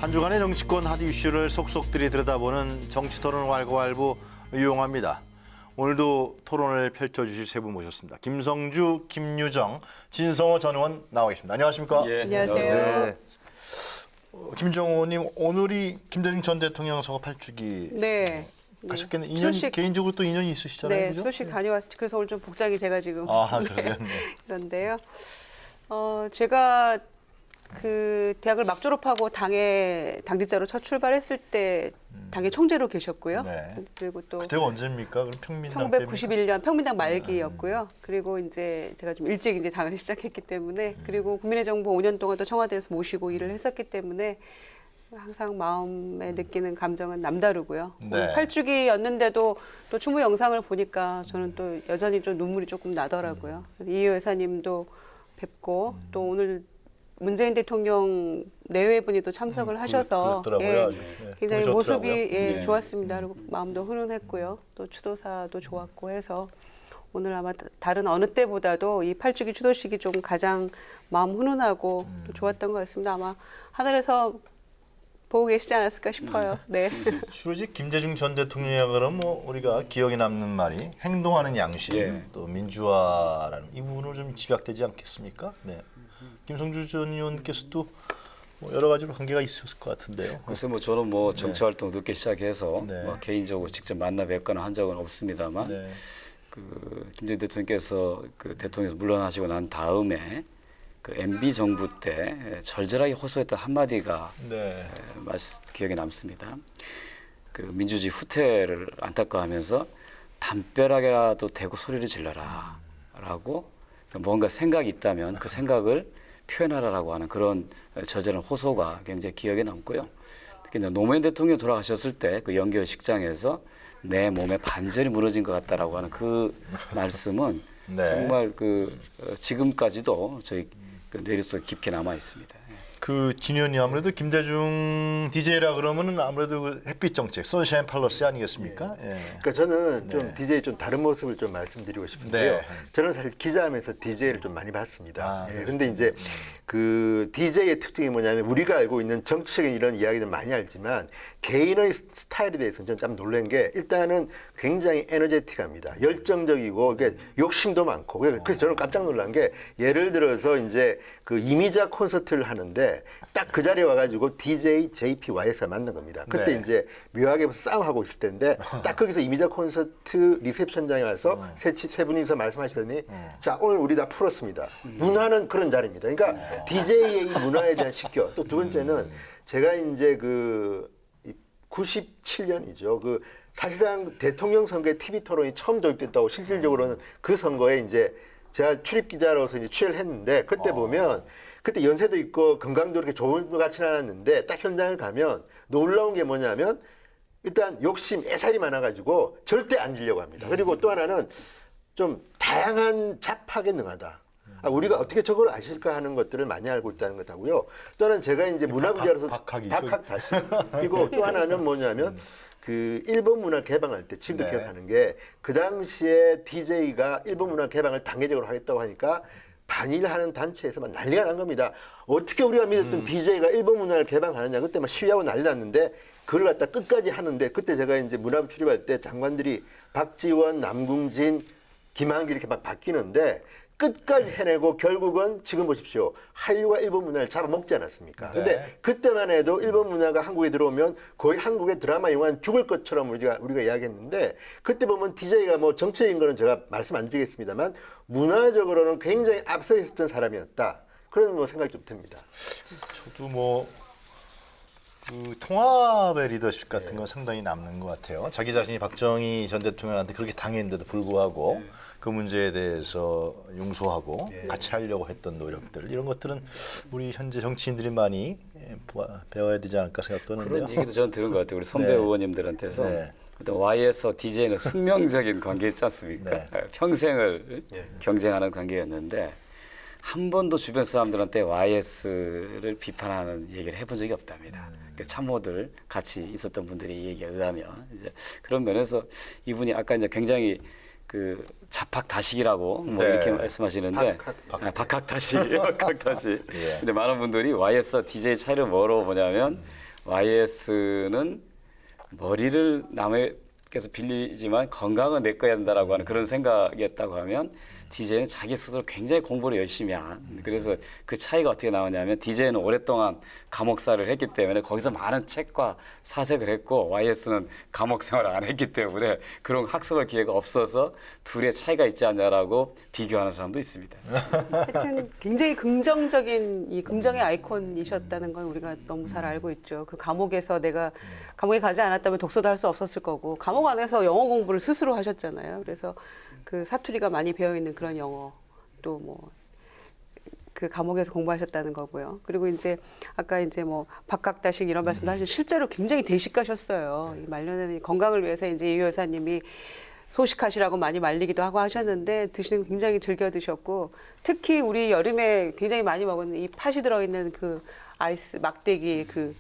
한 주간의 정치권 핫 이슈를 속속들이 들여다보는 정치토론 왈가왈부 유용합니다. 오늘도 토론을 펼쳐주실 세 분 모셨습니다. 김성주, 김유정, 진성호 전 의원 나와 계십니다. 안녕하십니까? 예, 안녕하세요. 네. 김유정 의원님, 오늘이 김대중 전 대통령 선거 8주기 네. 가셨겠네. 인연, 수식, 개인적으로 또 인연이 있으시잖아요. 네, 그죠? 수식 다녀왔어요. 그래서 오늘 좀 복장이 제가 지금 아, 그러세요? 네. 그런데요. 제가 그 대학을 막 졸업하고 당직자로 첫 출발했을 때 당의 총재로 계셨고요. 네. 그리고 또 그때가 언제입니까? 그럼 평민당 때입니까? 1991년 평민당 말기였고요. 그리고 이제 제가 좀 일찍 이제 당을 시작했기 때문에 그리고 국민의 정부 5년 동안 또 청와대에서 모시고 일을 했었기 때문에 항상 마음에 느끼는 감정은 남다르고요. 네. 8주기였는데도 또 추모 영상을 보니까 저는 또 여전히 좀 눈물이 조금 나더라고요. 그래서 이 여사님도 뵙고 또 오늘 문재인 대통령 내외분이 또 참석을 하셔서 그랬더라고요. 굉장히 보셨더라고요. 모습이 네. 좋았습니다. 그리고 마음도 훈훈했고요. 또 추도사도 좋았고 해서 오늘 아마 다른 어느 때보다도 이 8주기 추도식이 좀 가장 마음 훈훈하고 또 좋았던 것 같습니다. 아마 하늘에서 보고 계시지 않았을까 싶어요. 네. 주로지 김대중 전 대통령이라 그러면 뭐 우리가 기억에 남는 말이 행동하는 양심, 예. 또 민주화라는 이 부분으로 좀 집약되지 않겠습니까? 네. 김성주 전 의원께서도 뭐 여러 가지로 관계가 있었을 것 같은데요. 글쎄 뭐 저는 뭐 정치 활동 늦게 시작해서 네. 뭐 개인적으로 직접 만나 뵙거나 한 적은 없습니다만 네. 그 김대중 대통령께서 그 대통령에서 물러나시고 난 다음에 그 MB 정부 때 절절하게 호소했던 한마디가 네. 기억에 남습니다. 그 민주주의 후퇴를 안타까워하면서 담벼락이라도 대고 소리를 질러라라고 뭔가 생각이 있다면 그 생각을 표현하라라고 하는 그런 저절한 호소가 굉장히 기억에 남고요. 특히 노무현 대통령 돌아가셨을 때 그 연결식장에서 내 몸에 반절이 무너진 것 같다라고 하는 그 말씀은 네. 정말 그 지금까지도 저희 그 뇌리 속에 깊게 남아 있습니다. 그 진현이 아무래도 김대중 DJ라 그러면은 아무래도 그 햇빛 정책, 선샤인 팔러스 아니겠습니까? 예. 그러니까 저는 좀 DJ 좀 다른 모습을 좀 말씀드리고 싶은데요. 네. 저는 사실 기자하면서 DJ를 좀 많이 봤습니다. 아, 예, 근데 이제 그 DJ의 특징이 뭐냐면 우리가 알고 있는 정치적인 이런 이야기들 많이 알지만 개인의 스타일에 대해서는 저는 좀 놀란 게 일단은 굉장히 에너제틱합니다. 열정적이고 이게 욕심도 많고 그래서 저는 깜짝 놀란 게 예를 들어서 이제 그 이미자 콘서트를 하는데 딱 그 자리에 와가지고 DJ JPYS가 만난 겁니다. 그때 네. 이제 묘하게 싸움하고 있을 때인데 딱 거기서 이미자 콘서트 리셉션장에 와서 세 분이서 말씀하시더니 자 오늘 우리 다 풀었습니다. 문화는 그런 자리입니다. 그러니까 DJ의 이 문화에 대한 식견. 또 두 번째는 제가 이제 그 97년이죠. 그 사실상 대통령 선거에 TV 토론이 처음 도입됐다고 실질적으로는 그 선거에 이제 제가 출입 기자로서 이제 취재를 했는데 그때 보면 그때 연세도 있고 건강도 그렇게 좋은 것 같지는 않았는데 딱 현장을 가면 놀라운 게 뭐냐면 일단 욕심, 애살이 많아가지고 절대 안 지려고 합니다. 그리고 또 하나는 좀 다양한 잡학에 능하다. 우리가 어떻게 저걸 아실까 하는 것들을 많이 알고 있다는 것하고요. 또는 제가 이제 문화부자로서 박학이죠. 박학 다시. 그리고 또 하나는 뭐냐면 그 일본 문화 개방할 때 지금도 네. 기억하는 게 그 당시에 DJ가 일본 문화 개방을 단계적으로 하겠다고 하니까 반일하는 단체에서 막 난리가 난 겁니다. 어떻게 우리가 믿었던 DJ가 일본 문화를 개방하느냐. 그때 막 시위하고 난리 났는데 그걸 갖다 끝까지 하는데 그때 제가 이제 문화부 출입할 때 장관들이 박지원, 남궁진, 김한길 이렇게 막 바뀌는데 끝까지 해내고 결국은 지금 보십시오. 한류가 일본 문화를 잡아먹지 않았습니까? 근데 네. 그때만 해도 일본 문화가 한국에 들어오면 거의 한국의 드라마 영화는 죽을 것처럼 우리가 이야기했는데 그때 보면 DJ가 뭐 정치적인 거는 제가 말씀 안 드리겠습니다만 문화적으로는 굉장히 앞서 있었던 사람이었다. 그런 뭐 생각이 좀 듭니다. 저도 뭐 그 통합의 리더십 같은 건 상당히 남는 것 같아요. 자기 자신이 박정희 전 대통령한테 그렇게 당했는데도 불구하고 그 문제에 대해서 용서하고 같이 하려고 했던 노력들 이런 것들은 우리 현재 정치인들이 많이 배워야 되지 않을까 생각되는데요. 그런 얘기도 저는 들은 것 같아요. 우리 선배 네. 의원님들한테서 네. 일단 Y에서 DJ는 숙명적인 관계 있지 않습니까? 네. 평생을 경쟁하는 관계였는데 한 번도 주변 사람들한테 YS를 비판하는 얘기를 해본 적이 없답니다. 그 참모들 같이 있었던 분들이 이 얘기에 의하면 이제 그런 면에서 이분이 아까 이제 굉장히 그 자팍다식이라고 뭐 네. 이렇게 말씀하시는데 박학다식, 박학다식. 예. 근데 많은 분들이 YS DJ 차이를 뭐로 보냐면 YS는 머리를 남에게서 빌리지만 건강은 내 거야 된다라고 하는 그런 생각이었다고 하면 DJ는 자기 스스로 굉장히 공부를 열심히 한. 그래서 그 차이가 어떻게 나오냐면 DJ는 오랫동안 감옥사를 했기 때문에 거기서 많은 책과 사색을 했고 YS는 감옥 생활을 안 했기 때문에 그런 학습할 기회가 없어서 둘의 차이가 있지 않냐라고 비교하는 사람도 있습니다. 하여튼 굉장히 긍정적인 이 긍정의 아이콘이셨다는 건 우리가 너무 잘 알고 있죠. 그 감옥에서 내가 감옥에 가지 않았다면 독서도 할 수 없었을 거고 감옥 안에서 영어 공부를 스스로 하셨잖아요. 그래서 그 사투리가 많이 배어 있는 그런 영어 또 뭐 그 감옥에서 공부하셨다는 거고요. 그리고 이제 아까 이제 뭐 박학다식 이런 말씀도 하셨는데 실제로 굉장히 대식가셨어요. 이 말년에는 건강을 위해서 이제 이 여사님이 소식하시라고 많이 말리기도 하고 하셨는데 드시는 거 굉장히 즐겨 드셨고 특히 우리 여름에 굉장히 많이 먹는 이 팥이 들어있는 그 아이스 막대기 그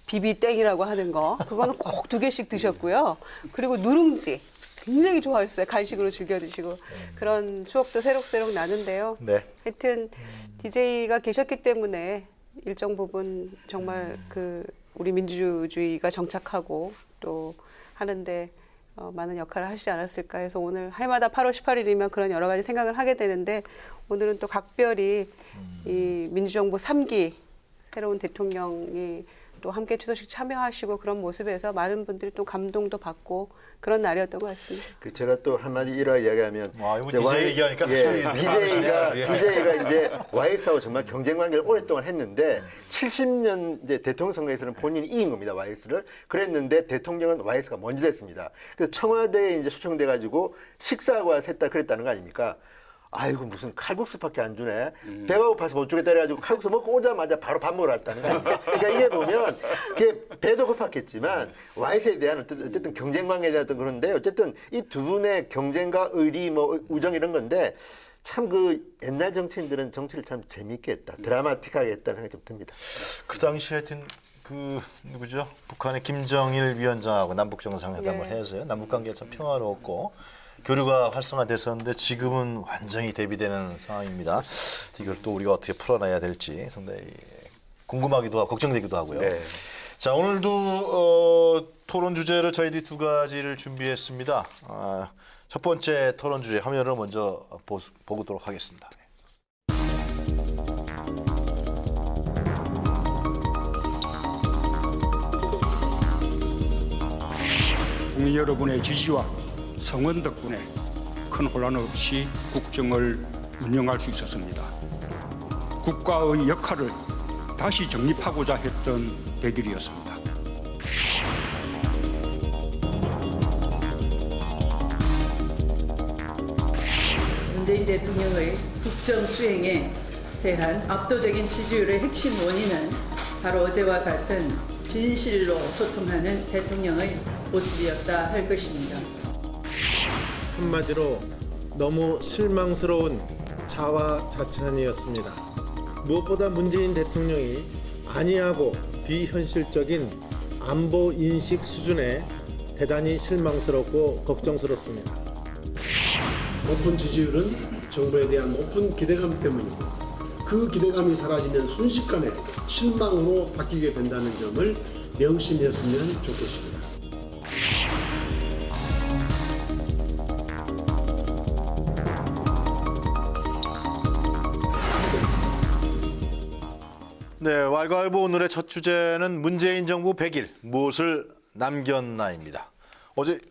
비비땡이라고 하는 거 그거는 꼭 2개씩 드셨고요. 그리고 누룽지 굉장히 좋아하셨어요. 간식으로 즐겨 드시고 그런 추억도 새록새록 나는데요. 네. 하여튼 DJ가 계셨기 때문에 일정 부분 정말 그 우리 민주주의가 정착하고 또 하는데 많은 역할을 하시지 않았을까 해서 오늘 해마다 8월 18일이면 그런 여러 가지 생각을 하게 되는데 오늘은 또 각별히 이 민주정부 3기 새로운 대통령이 또 함께 추도식 참여하시고 그런 모습에서 많은 분들이 또 감동도 받고 그런 날이었던 것 같습니다. 그 제가 또 한마디 이런 이야기하면 와, 이거 DJ 얘기하니까 DJ가 이제 YS하고 정말 경쟁 관계를 오랫동안 했는데 70년 이제 대통령 선거에서는 본인이 이긴 겁니다. YS를. 그랬는데 대통령은 YS가 먼저 됐습니다. 그래서 청와대에 이제 초청돼 가지고 식사하고 셋다 그랬다는 거 아닙니까? 아이고 무슨 칼국수밖에 안 주네. 배가 고파서 못 주겠다 그래가지고 칼국수 먹고 오자마자 바로 밥 먹으러 왔다는 거예요. 그러니까 이게 보면 그게 배도 고팠겠지만 YS에 대한 어쨌든 경쟁 관계에 대한 어떤 그런데 어쨌든 이 두 분의 경쟁과 의리 뭐 우정 이런 건데 참 그 옛날 정치인들은 정치를 참 재미있게 했다. 드라마틱하게 했다는 생각이 좀 듭니다. 그 당시 하여튼 그 누구죠? 북한의 김정일 위원장하고 남북 정상회담을 네. 해서요. 남북 관계가 참 평화로웠고 교류가 활성화됐었는데 지금은 완전히 대비되는 상황입니다. 이걸 또 우리가 어떻게 풀어놔야 될지 상당히 궁금하기도 하고 걱정되기도 하고요. 네. 자, 오늘도 토론 주제를 저희들이 2가지를 준비했습니다. 첫 번째 토론 주제 화면을 먼저 보도록 하겠습니다. 국민 여러분의 지지와 성원 덕분에 큰 혼란 없이 국정을 운영할 수 있었습니다. 국가의 역할을 다시 정립하고자 했던 대길이었습니다. 문재인 대통령의 국정 수행에 대한 압도적인 지지율의 핵심 원인은 바로 어제와 같은 진실로 소통하는 대통령의 모습이었다 할 것입니다. 한마디로 너무 실망스러운 자화자찬이었습니다. 무엇보다 문재인 대통령이 안이하고 비현실적인 안보 인식 수준에 대단히 실망스럽고 걱정스럽습니다. 높은 지지율은 정부에 대한 높은 기대감 때문이고 그 기대감이 사라지면 순식간에 실망으로 바뀌게 된다는 점을 명심했으면 좋겠습니다. 네, 왈가왈부 오늘의 첫 주제는 문재인 정부 100일 무엇을 남겼나입니다.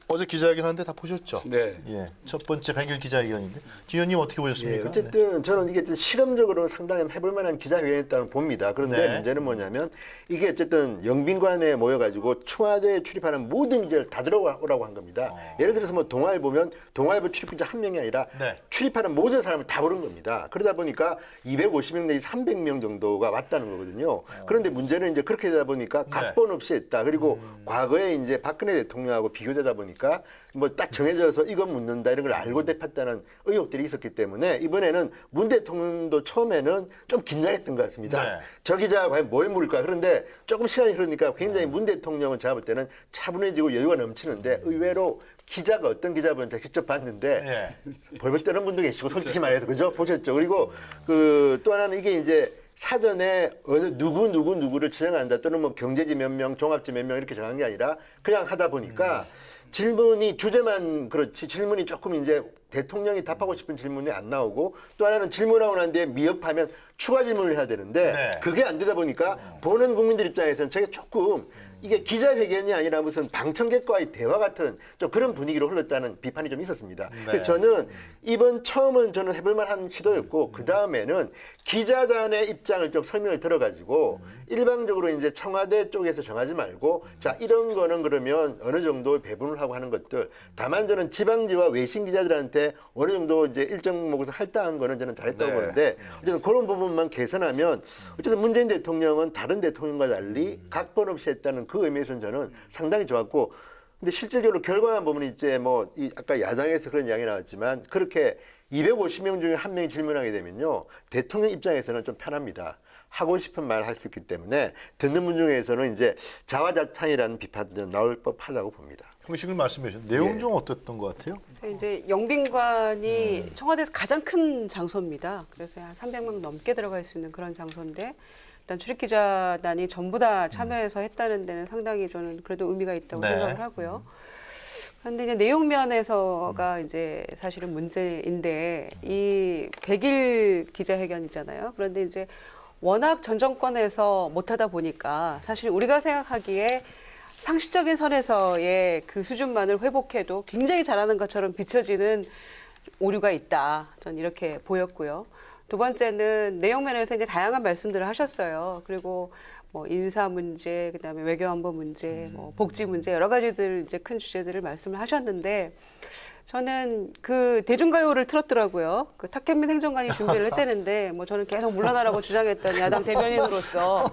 어제 기자회견하는데 다 보셨죠? 네. 예, 첫 번째 100일 기자회견인데 지 의원님 어떻게 예, 보셨습니까? 어쨌든 저는 이게 실험적으로 상당히 해볼 만한 기자회견이었다고 봅니다. 그런데 네. 문제는 뭐냐면 이게 어쨌든 영빈관에 모여가지고 청와대에 출입하는 모든 기자를 다 들어오라고 한 겁니다. 예를 들어서 뭐 동아일 보면 동아일보 출입기자 한 명이 아니라 네. 출입하는 모든 사람을 다 부른 겁니다. 그러다 보니까 250명 내지 300명 정도가 왔다는 거거든요. 그런데 문제는 이제 그렇게 되다 보니까 각본 없이 했다. 그리고 과거에 이제 박근혜 대통령하고 비교되다 보니까 뭐 딱 정해져서 이건 묻는다 이런 걸 알고 대팠다는 의혹들이 있었기 때문에 이번에는 문 대통령도 처음에는 좀 긴장했던 것 같습니다. 네. 저 기자가 과연 뭘 물을까? 그런데 조금 시간이 흐르니까 굉장히 문 대통령은 제가 볼 때는 차분해지고 여유가 넘치는데 의외로 기자가 어떤 기자분 제가 직접 봤는데 벌벌 떠는 분도 계시고 솔직히 말해서 그죠? 보셨죠? 그리고 그 또 하나는 이게 이제 사전에 어느 누구를 지정한다 또는 뭐 경제지 몇 명, 종합지 몇 명 이렇게 정한 게 아니라 그냥 하다 보니까 질문이 주제만 그렇지 질문이 조금 이제 대통령이 답하고 싶은 질문이 안 나오고 또 하나는 질문하고 난 뒤에 미흡하면 추가 질문을 해야 되는데 네. 그게 안 되다 보니까 보는 국민들 입장에서는 저게 조금 이게 기자회견이 아니라 무슨 방청객과의 대화 같은 좀 그런 분위기로 흘렀다는 비판이 좀 있었습니다. 그래서 저는 이번 처음은 저는 해볼 만한 시도였고 그 다음에는 기자단의 입장을 좀 설명을 들어가지고 일방적으로 이제 청와대 쪽에서 정하지 말고 자 이런 거는 그러면 어느 정도 배분을 하고 하는 것들 다만 저는 지방지와 외신 기자들한테 어느 정도 이제 일정 목에서 할당한 거는 저는 잘했다고 보는데 어쨌든 그런 부분만 개선하면 어쨌든 문재인 대통령은 다른 대통령과 달리 각본 없이 했다는 그 의미에서는 저는 상당히 좋았고 근데 실질적으로 결과만 보면 이제 뭐 아까 야당에서 그런 이야기 나왔지만 그렇게 250명 중에 한 명이 질문하게 되면요 대통령 입장에서는 좀 편합니다. 하고 싶은 말 할 수 있기 때문에 듣는 분 중에서는 이제 자화자찬이라는 비판도 나올 법하다고 봅니다. 형식을 말씀해 주신 내용 중 어땠던 것 같아요? 그래서 이제 영빈관이 청와대에서 가장 큰 장소입니다. 그래서 한 300명 넘게 들어갈 수 있는 그런 장소인데 일단 출입기자단이 전부 다 참여해서 했다는 데는 상당히 저는 그래도 의미가 있다고 네. 생각을 하고요. 그런데 이제 내용 면에서가 이제 사실은 문제인데 이 100일 기자회견이잖아요. 그런데 이제 워낙 전 정권에서 못하다 보니까 사실 우리가 생각하기에 상식적인 선에서의 그 수준만을 회복해도 굉장히 잘하는 것처럼 비춰지는 오류가 있다. 저는 이렇게 보였고요. 두 번째는 내용 면에서 이제 다양한 말씀들을 하셨어요. 그리고 뭐 인사 문제, 그다음에 외교안보 문제, 뭐 복지 문제 여러 가지들 이제 큰 주제들을 말씀을 하셨는데 저는 그 대중가요를 틀었더라고요. 그 탁현민 행정관이 준비를 했다는데 뭐 저는 계속 물러나라고 주장했던 야당 대변인으로서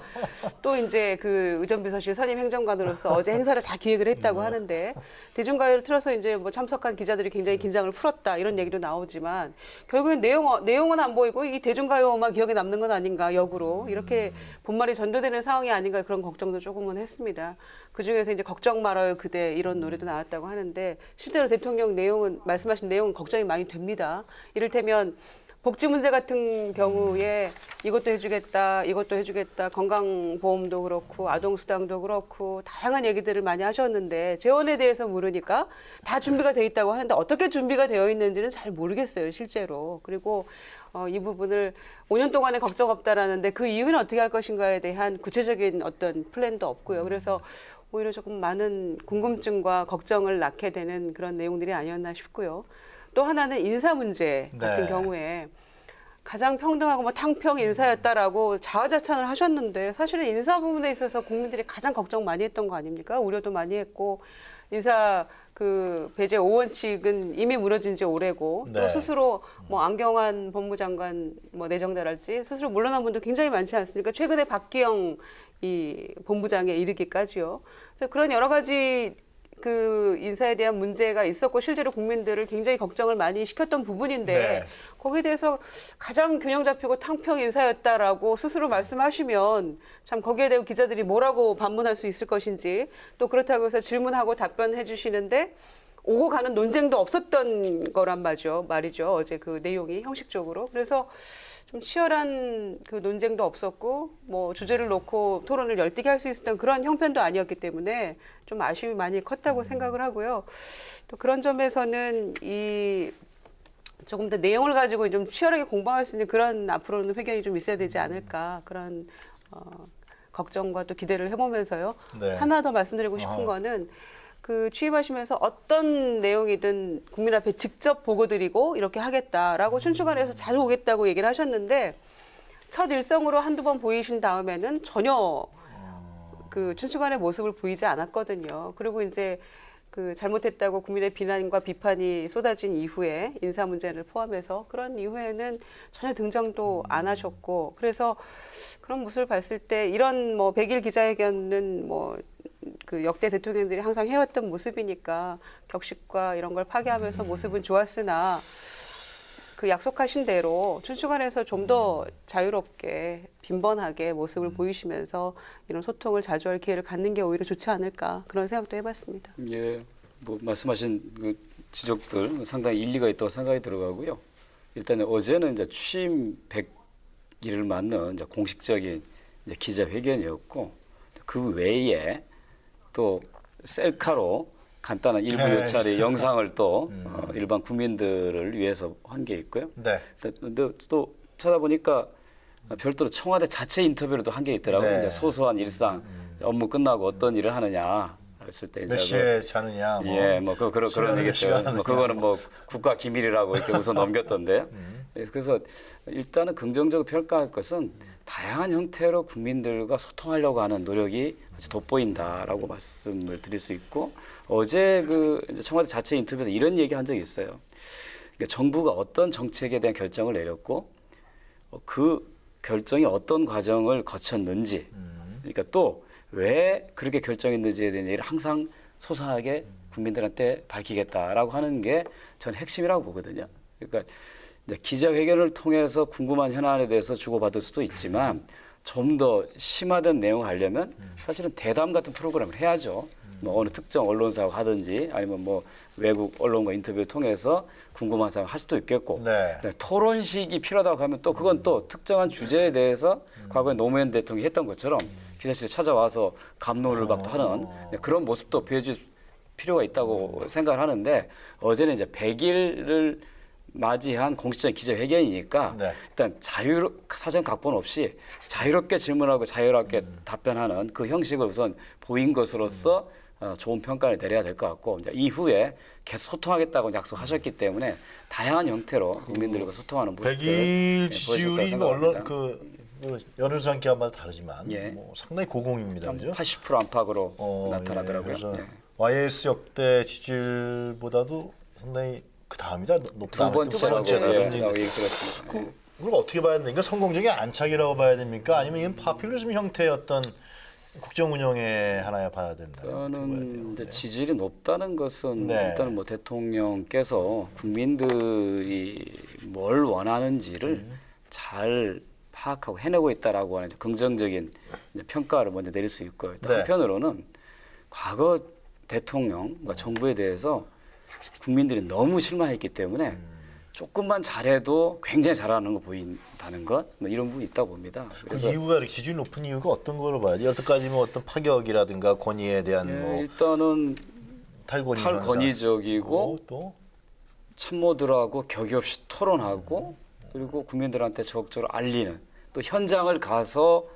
또 이제 그 의전비서실 선임 행정관으로서 어제 행사를 다 기획을 했다고 하는데 대중가요를 틀어서 이제 뭐 참석한 기자들이 굉장히 긴장을 풀었다 이런 얘기도 나오지만 결국엔 내용은 안 보이고 이 대중가요만 기억에 남는 건 아닌가 역으로 이렇게 본말이 전도되는 상황이 아닌가 그런 걱정도 조금은 했습니다. 그중에서 이제 걱정 말아요 그대 이런 노래도 나왔다고 하는데 실제로 대통령 내용은 말씀하신 내용은 걱정이 많이 됩니다. 이를테면 복지 문제 같은 경우에 이것도 해주겠다, 이것도 해주겠다, 건강보험도 그렇고 아동수당도 그렇고 다양한 얘기들을 많이 하셨는데 재원에 대해서 물으니까 다 준비가 돼 있다고 하는데 어떻게 준비가 되어 있는지는 잘 모르겠어요, 실제로. 그리고 이 부분을 5년 동안에 걱정 없다라는데 그 이후에는 어떻게 할 것인가에 대한 구체적인 어떤 플랜도 없고요. 그래서 오히려 조금 많은 궁금증과 걱정을 낳게 되는 그런 내용들이 아니었나 싶고요. 또 하나는 인사 문제 같은 경우에 가장 평등하고 뭐 탕평 인사였다라고 자화자찬을 하셨는데 사실은 인사 부분에 있어서 국민들이 가장 걱정 많이 했던 거 아닙니까? 우려도 많이 했고 인사 그 배제 5원칙은 이미 무너진 지 오래고 또 스스로 뭐 안경환 법무장관 뭐 내정자랄지 스스로 물러난 분도 굉장히 많지 않습니까? 최근에 박기영 이 본부장에 이르기까지요. 그래서 그런 여러 가지 그 인사에 대한 문제가 있었고 실제로 국민들을 굉장히 걱정을 많이 시켰던 부분인데 거기에 대해서 가장 균형 잡히고 탕평 인사였다라고 스스로 말씀하시면 참 거기에 대해 기자들이 뭐라고 반문할 수 있을 것인지 또 그렇다고 해서 질문하고 답변해 주시는데 오고 가는 논쟁도 없었던 거란 말이죠. 어제 그 내용이 형식적으로. 그래서 좀 치열한 그 논쟁도 없었고 뭐 주제를 놓고 토론을 열띠게 할 수 있었던 그런 형편도 아니었기 때문에 좀 아쉬움이 많이 컸다고 생각을 하고요. 또 그런 점에서는 이 조금 더 내용을 가지고 좀 치열하게 공방할 수 있는 그런 앞으로는 회견이 좀 있어야 되지 않을까 그런 걱정과 또 기대를 해보면서요. 하나 더 말씀드리고 싶은 거는 그 취임하시면서 어떤 내용이든 국민 앞에 직접 보고 드리고 이렇게 하겠다라고 춘추관에서 자주 오겠다고 얘기를 하셨는데 첫 일성으로 한두 번 보이신 다음에는 전혀 그 춘추관의 모습을 보이지 않았거든요. 그리고 이제 그 잘못했다고 국민의 비난과 비판이 쏟아진 이후에 인사 문제를 포함해서 그런 이후에는 전혀 등장도 안 하셨고 그래서 그런 모습을 봤을 때 이런 뭐 100일 기자회견은 뭐 그 역대 대통령들이 항상 해왔던 모습이니까 격식과 이런 걸 파괴하면서 모습은 좋았으나 그 약속하신 대로 춘추관에서 좀 더 자유롭게 빈번하게 모습을 보이시면서 이런 소통을 자주 할 기회를 갖는 게 오히려 좋지 않을까 그런 생각도 해봤습니다. 예, 뭐 말씀하신 그 지적들 상당히 일리가 있다고 생각이 들어가고요. 일단 어제는 이제 취임 100일 일을 맡는 이제 공식적인 이제 기자회견이었고 그 외에 또 셀카로 간단한 1분 네. 5차례 영상을 또 일반 국민들을 위해서 한 게 있고요. 네. 근데 또 찾아보니까 별도로 청와대 자체 인터뷰로도 한 게 있더라고요. 네. 이제 소소한 일상, 업무 끝나고 어떤 일을 하느냐 했을 때 몇 시에 자느냐. 뭐. 예, 뭐 그런 시간을 몇 얘기들, 시간 뭐 그거는 뭐 국가 기밀이라고 이렇게 우선 넘겼던데요. 예, 그래서 일단은 긍정적으로 평가할 것은 다양한 형태로 국민들과 소통하려고 하는 노력이 아주 돋보인다라고 말씀을 드릴 수 있고 어제 그 이제 청와대 자체 인터뷰에서 이런 얘기 한 적이 있어요. 그러니까 정부가 어떤 정책에 대한 결정을 내렸고 그 결정이 어떤 과정을 거쳤는지, 그러니까 또 왜 그렇게 결정했는지에 대한 얘기를 항상 소상하게 국민들한테 밝히겠다라고 하는 게 전 핵심이라고 보거든요. 그러니까 이제 기자회견을 통해서 궁금한 현안에 대해서 주고받을 수도 있지만 좀 더 심화된 내용을 하려면 사실은 대담 같은 프로그램을 해야죠. 뭐 어느 특정 언론사하고 하든지 아니면 뭐 외국 언론과 인터뷰를 통해서 궁금한 사항을 할 수도 있겠고 네. 토론식이 필요하다고 하면 또 그건 또 특정한 주제에 대해서 과거에 노무현 대통령이 했던 것처럼 기자실에 찾아와서 감론을 박도 하는 그런 모습도 보여줄 필요가 있다고 생각을 하는데 어제는 이제 100일을 맞이한 공식적인 기자회견이니까 네. 일단 사전 각본 없이 자유롭게 질문하고 자유롭게 답변하는 그 형식을 우선 보인 것으로서 좋은 평가를 내려야 될 것 같고 이제 이후에 계속 소통하겠다고 약속하셨기 때문에 다양한 형태로 국민들과 소통하는 모습을 100일 지지율이 보여줄 뭐 거라 언론 생각합니다. 여론조사 기관마다 다르지만 예. 뭐 상당히 고공입니다. 그죠? 80% 안팎으로 예, 나타나더라고요. 그래서 예. YS 역대 지지율보다도 상당히 그 다음이다 높다. 두 번째라고 그런 얘기. 그렇습니다. 그럼 어떻게 봐야 되나? 이건 성공적인 안착이라고 봐야 됩니까? 아니면 이건 파퓰리즘 형태의 어떤 국정 운영의 하나야 봐야 된다. 저는 이제 지지율이 높다는 것은 네. 일단은 뭐 대통령께서 국민들이 뭘 원하는지를 잘 파악하고 해내고 있다라고 하는 이제 긍정적인 이제 평가를 먼저 내릴 수 있고요. 또 네. 한편으로는 과거 대통령과 정부에 대해서 국민들이 너무 실망했기 때문에 조금만 잘해도 굉장히 잘하는 거 보인다는 것, 뭐 이런 부분이 있다고 봅니다. 그 이유가 이렇게 지지율 높은 이유가 어떤 거로 봐야 돼? 여태까지 뭐 어떤 파격이라든가 권위에 대한 뭐 일단은 탈권위적이고 탈권위적이고 또 참모들하고 격이 없이 토론하고 그리고 국민들한테 적극적으로 알리는 또 현장을 가서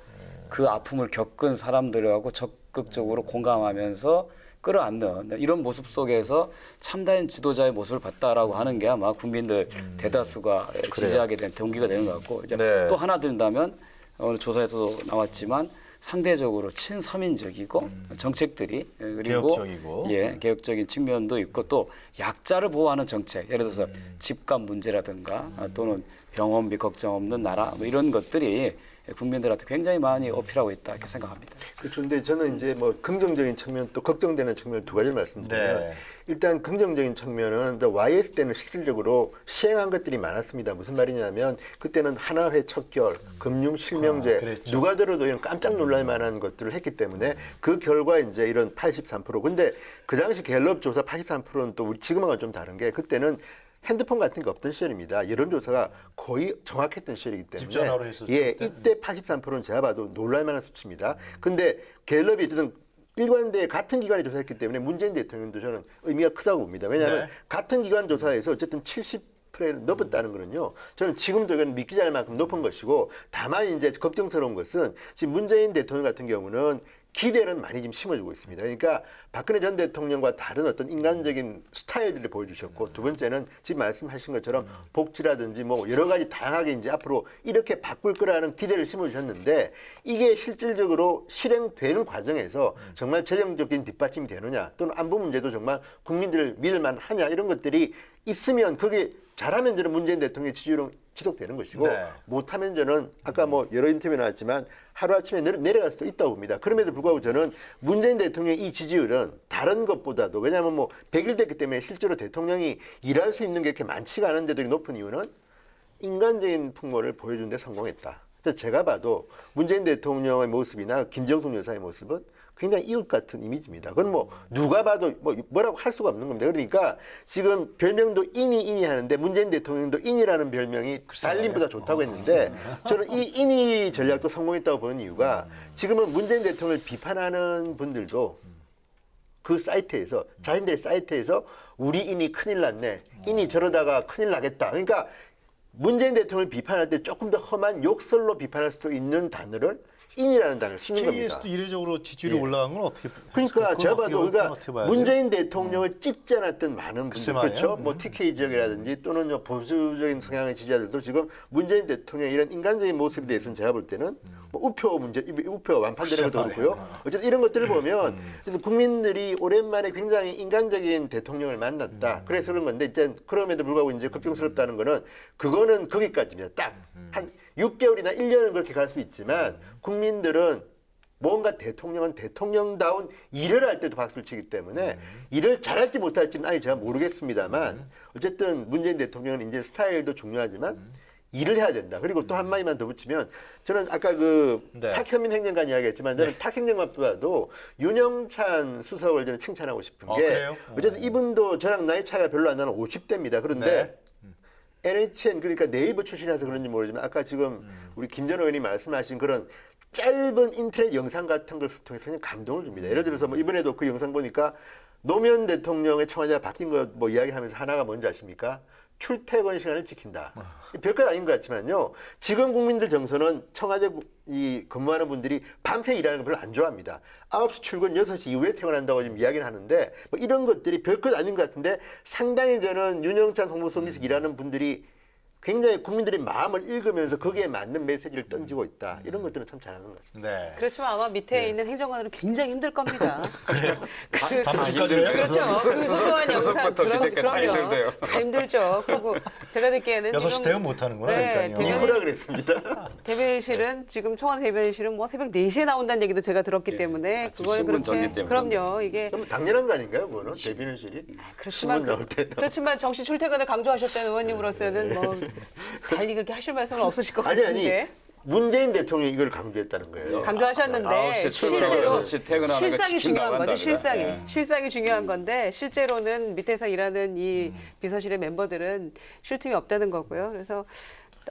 그 아픔을 겪은 사람들하고 적극적으로 공감하면서 끌어안는 이런 모습 속에서 참다인 지도자의 모습을 봤다라고 하는 게 아마 국민들 대다수가 지지하게 된 동기가 되는 것 같고 이제 네. 또 하나 든다면 어느 조사에서도 나왔지만 상대적으로 친서민적이고 정책들이 그리고 개혁적이고. 개혁적인 측면도 있고 또 약자를 보호하는 정책 예를 들어서 집값 문제라든가 또는 병원비 걱정 없는 나라 뭐 이런 것들이 국민들한테 굉장히 많이 어필하고 있다 이렇게 생각합니다. 그런데 저는 이제 뭐 긍정적인 측면 또 걱정되는 측면 두 가지를 말씀드리면 네. 일단 긍정적인 측면은 YS 때는 실질적으로 시행한 것들이 많았습니다. 무슨 말이냐면 그때는 하나회 척결, 금융 실명제 그랬죠. 누가 들어도 이런 깜짝 놀랄 만한 것들을 했기 때문에 그 결과 이제 이런 83%. 근데 그 당시 갤럽 조사 83%는 또 우리 지금하고는 좀 다른 게 그때는 핸드폰 같은 게 없던 시절입니다. 여론조사가 거의 정확했던 시절이기 때문에 집전화로 했었죠. 예, 이때 83%는 제가 봐도 놀랄만한 수치입니다. 근데 갤럽이 어쨌든 일관되게 같은 기관이 조사했기 때문에 문재인 대통령도 저는 의미가 크다고 봅니다. 왜냐하면 네. 같은 기관 조사에서 어쨌든 70%를 넘었다는 거는요. 저는 지금도 이건 믿기지 않을 만큼 높은 것이고 다만 이제 걱정스러운 것은 지금 문재인 대통령 같은 경우는 기대는 많이 지금 심어주고 있습니다. 그러니까 박근혜 전 대통령과 다른 어떤 인간적인 스타일들을 보여주셨고 두 번째는 지금 말씀하신 것처럼 복지라든지 뭐 여러 가지 다양하게 이제 앞으로 이렇게 바꿀 거라는 기대를 심어주셨는데 이게 실질적으로 실행되는 과정에서 정말 재정적인 뒷받침이 되느냐 또는 안보 문제도 정말 국민들을 믿을 만하냐 이런 것들이 있으면 그게 잘하면 저는 문재인 대통령의 지지율은 지속되는 것이고 네. 못하면 저는 아까 뭐 여러 인터뷰 나왔지만 하루아침에 내려갈 수도 있다고 봅니다. 그럼에도 불구하고 저는 문재인 대통령의 이 지지율은 다른 것보다도 왜냐하면 뭐 100일 됐기 때문에 실제로 대통령이 일할 수 있는 게 이렇게 많지가 않은데도 높은 이유는 인간적인 풍모를 보여준 데 성공했다. 제가 봐도 문재인 대통령의 모습이나 김정숙 여사의 모습은 굉장히 이웃 같은 이미지입니다. 그건 뭐 누가 봐도 뭐라고 할 수가 없는 겁니다. 그러니까 지금 별명도 인이 하는데 문재인 대통령도 인이라는 별명이 달림보다 좋다고 했는데 저는 이 인이 전략도 성공했다고 보는 이유가 지금은 문재인 대통령을 비판하는 분들도 그 사이트에서 자신들의 사이트에서 우리 인이 큰일 났네. 인이 저러다가 큰일 나겠다. 그러니까 문재인 대통령을 비판할 때 조금 더 험한 욕설로 비판할 수도 있는 단어를 인이라는 단어를 쓰는 겁니다. KBS도 이례적으로 지지율이 올라간 건 어떻게? 그러니까 제가 봐도 그러니까 봐야 돼요? 문재인 대통령을 찍지 않았던 많은 글쎄 분들 그렇죠. 말이에요. 뭐 TK 지역이라든지 또는 보수적인 성향의 지지자들도 지금 문재인 대통령의 이런 인간적인 모습에 대해서는 제가 볼 때는 뭐 우표 완판되는 것도 그렇고요. 어쨌든 이런 것들을 보면 그래서 국민들이 오랜만에 굉장히 인간적인 대통령을 만났다. 그래서 그런 건데 이제 그럼에도 불구하고 이제 걱정스럽다는 거는 그거는 거기까지입니다. 딱 한 6개월이나 1년은 그렇게 갈 수 있지만 국민들은 뭔가 대통령은 대통령다운 일을 할 때도 박수를 치기 때문에 일을 잘할지 못할지는 아니 제가 모르겠습니다만 어쨌든 문재인 대통령은 이제 스타일도 중요하지만 일을 해야 된다. 그리고 또 한마디만 더 붙이면 저는 아까 그 네. 탁현민 행정관 이야기했지만 저는 탁 행정관보다도 윤영찬 수석을 저는 칭찬하고 싶은 게 그래요? 어쨌든 이분도 저랑 나이 차이가 별로 안 나는 50대입니다. 그런데 NHN 그러니까 네이버 출신이라서 그런지 모르지만 아까 지금 우리 김전 의원이 말씀하신 그런 짧은 인터넷 영상 같은 것을 통해서 그냥 감동을 줍니다. 예를 들어서 뭐 이번에도 그 영상 보니까 노무현 대통령의 청와대가 바뀐 거 뭐 이야기하면서 하나가 뭔지 아십니까? 출퇴근 시간을 지킨다. 별것 아닌 것 같지만요. 지금 국민들 정서는 청와대 이 근무하는 분들이 밤새 일하는 걸 별로 안 좋아합니다. 9시 출근 6시 이후에 퇴근한다고 지금 이야기를 하는데 뭐 이런 것들이 별것 아닌 것 같은데 상당히 저는 윤영찬 홍보수석에서 일하는 분들이 굉장히 국민들의 마음을 읽으면서 거기에 맞는 메시지를 던지고 있다. 이런 것들은 참 잘하는 것 같습니다. 네. 그렇지만 아마 밑에 있는 행정관들은 굉장히 힘들 겁니다. 그래요? 밤중까지 해요? 그렇죠. 그 소소한 영상 수석부터 밑에까지 다 그럼요. 힘들대요. 다 힘들죠. 그리고 제가 듣기에는 6시 퇴근 못 하는구나. 네, 그러니까요. 이후라 그랬습니다. 대변인실은 지금 청와대 대변인실은 뭐 새벽 4시에 나온다는 얘기도 제가 들었기 때문에 아침 그걸 신문 그렇게 전기 때문에 그럼요. 이게 그럼 당연한 거 아닌가요? 그거는 대변인실이 그렇지만 신문 나올 때도. 그렇지만 정시 출퇴근을 강조하셨던 의원님으로서는 뭐 달리 그렇게 하실 말씀은 없으실 것 아니 같은데. 문재인 대통령이 이걸 강조했다는 거예요. 강조하셨는데 9시 출퇴근, 실제로 6시 퇴근하는 거 실상이 중요한 거죠. 지킨다고 실상이 한답니다. 실상이 중요한 건데 실제로는 밑에서 일하는 이 비서실의 멤버들은 쉴 틈이 없다는 거고요. 그래서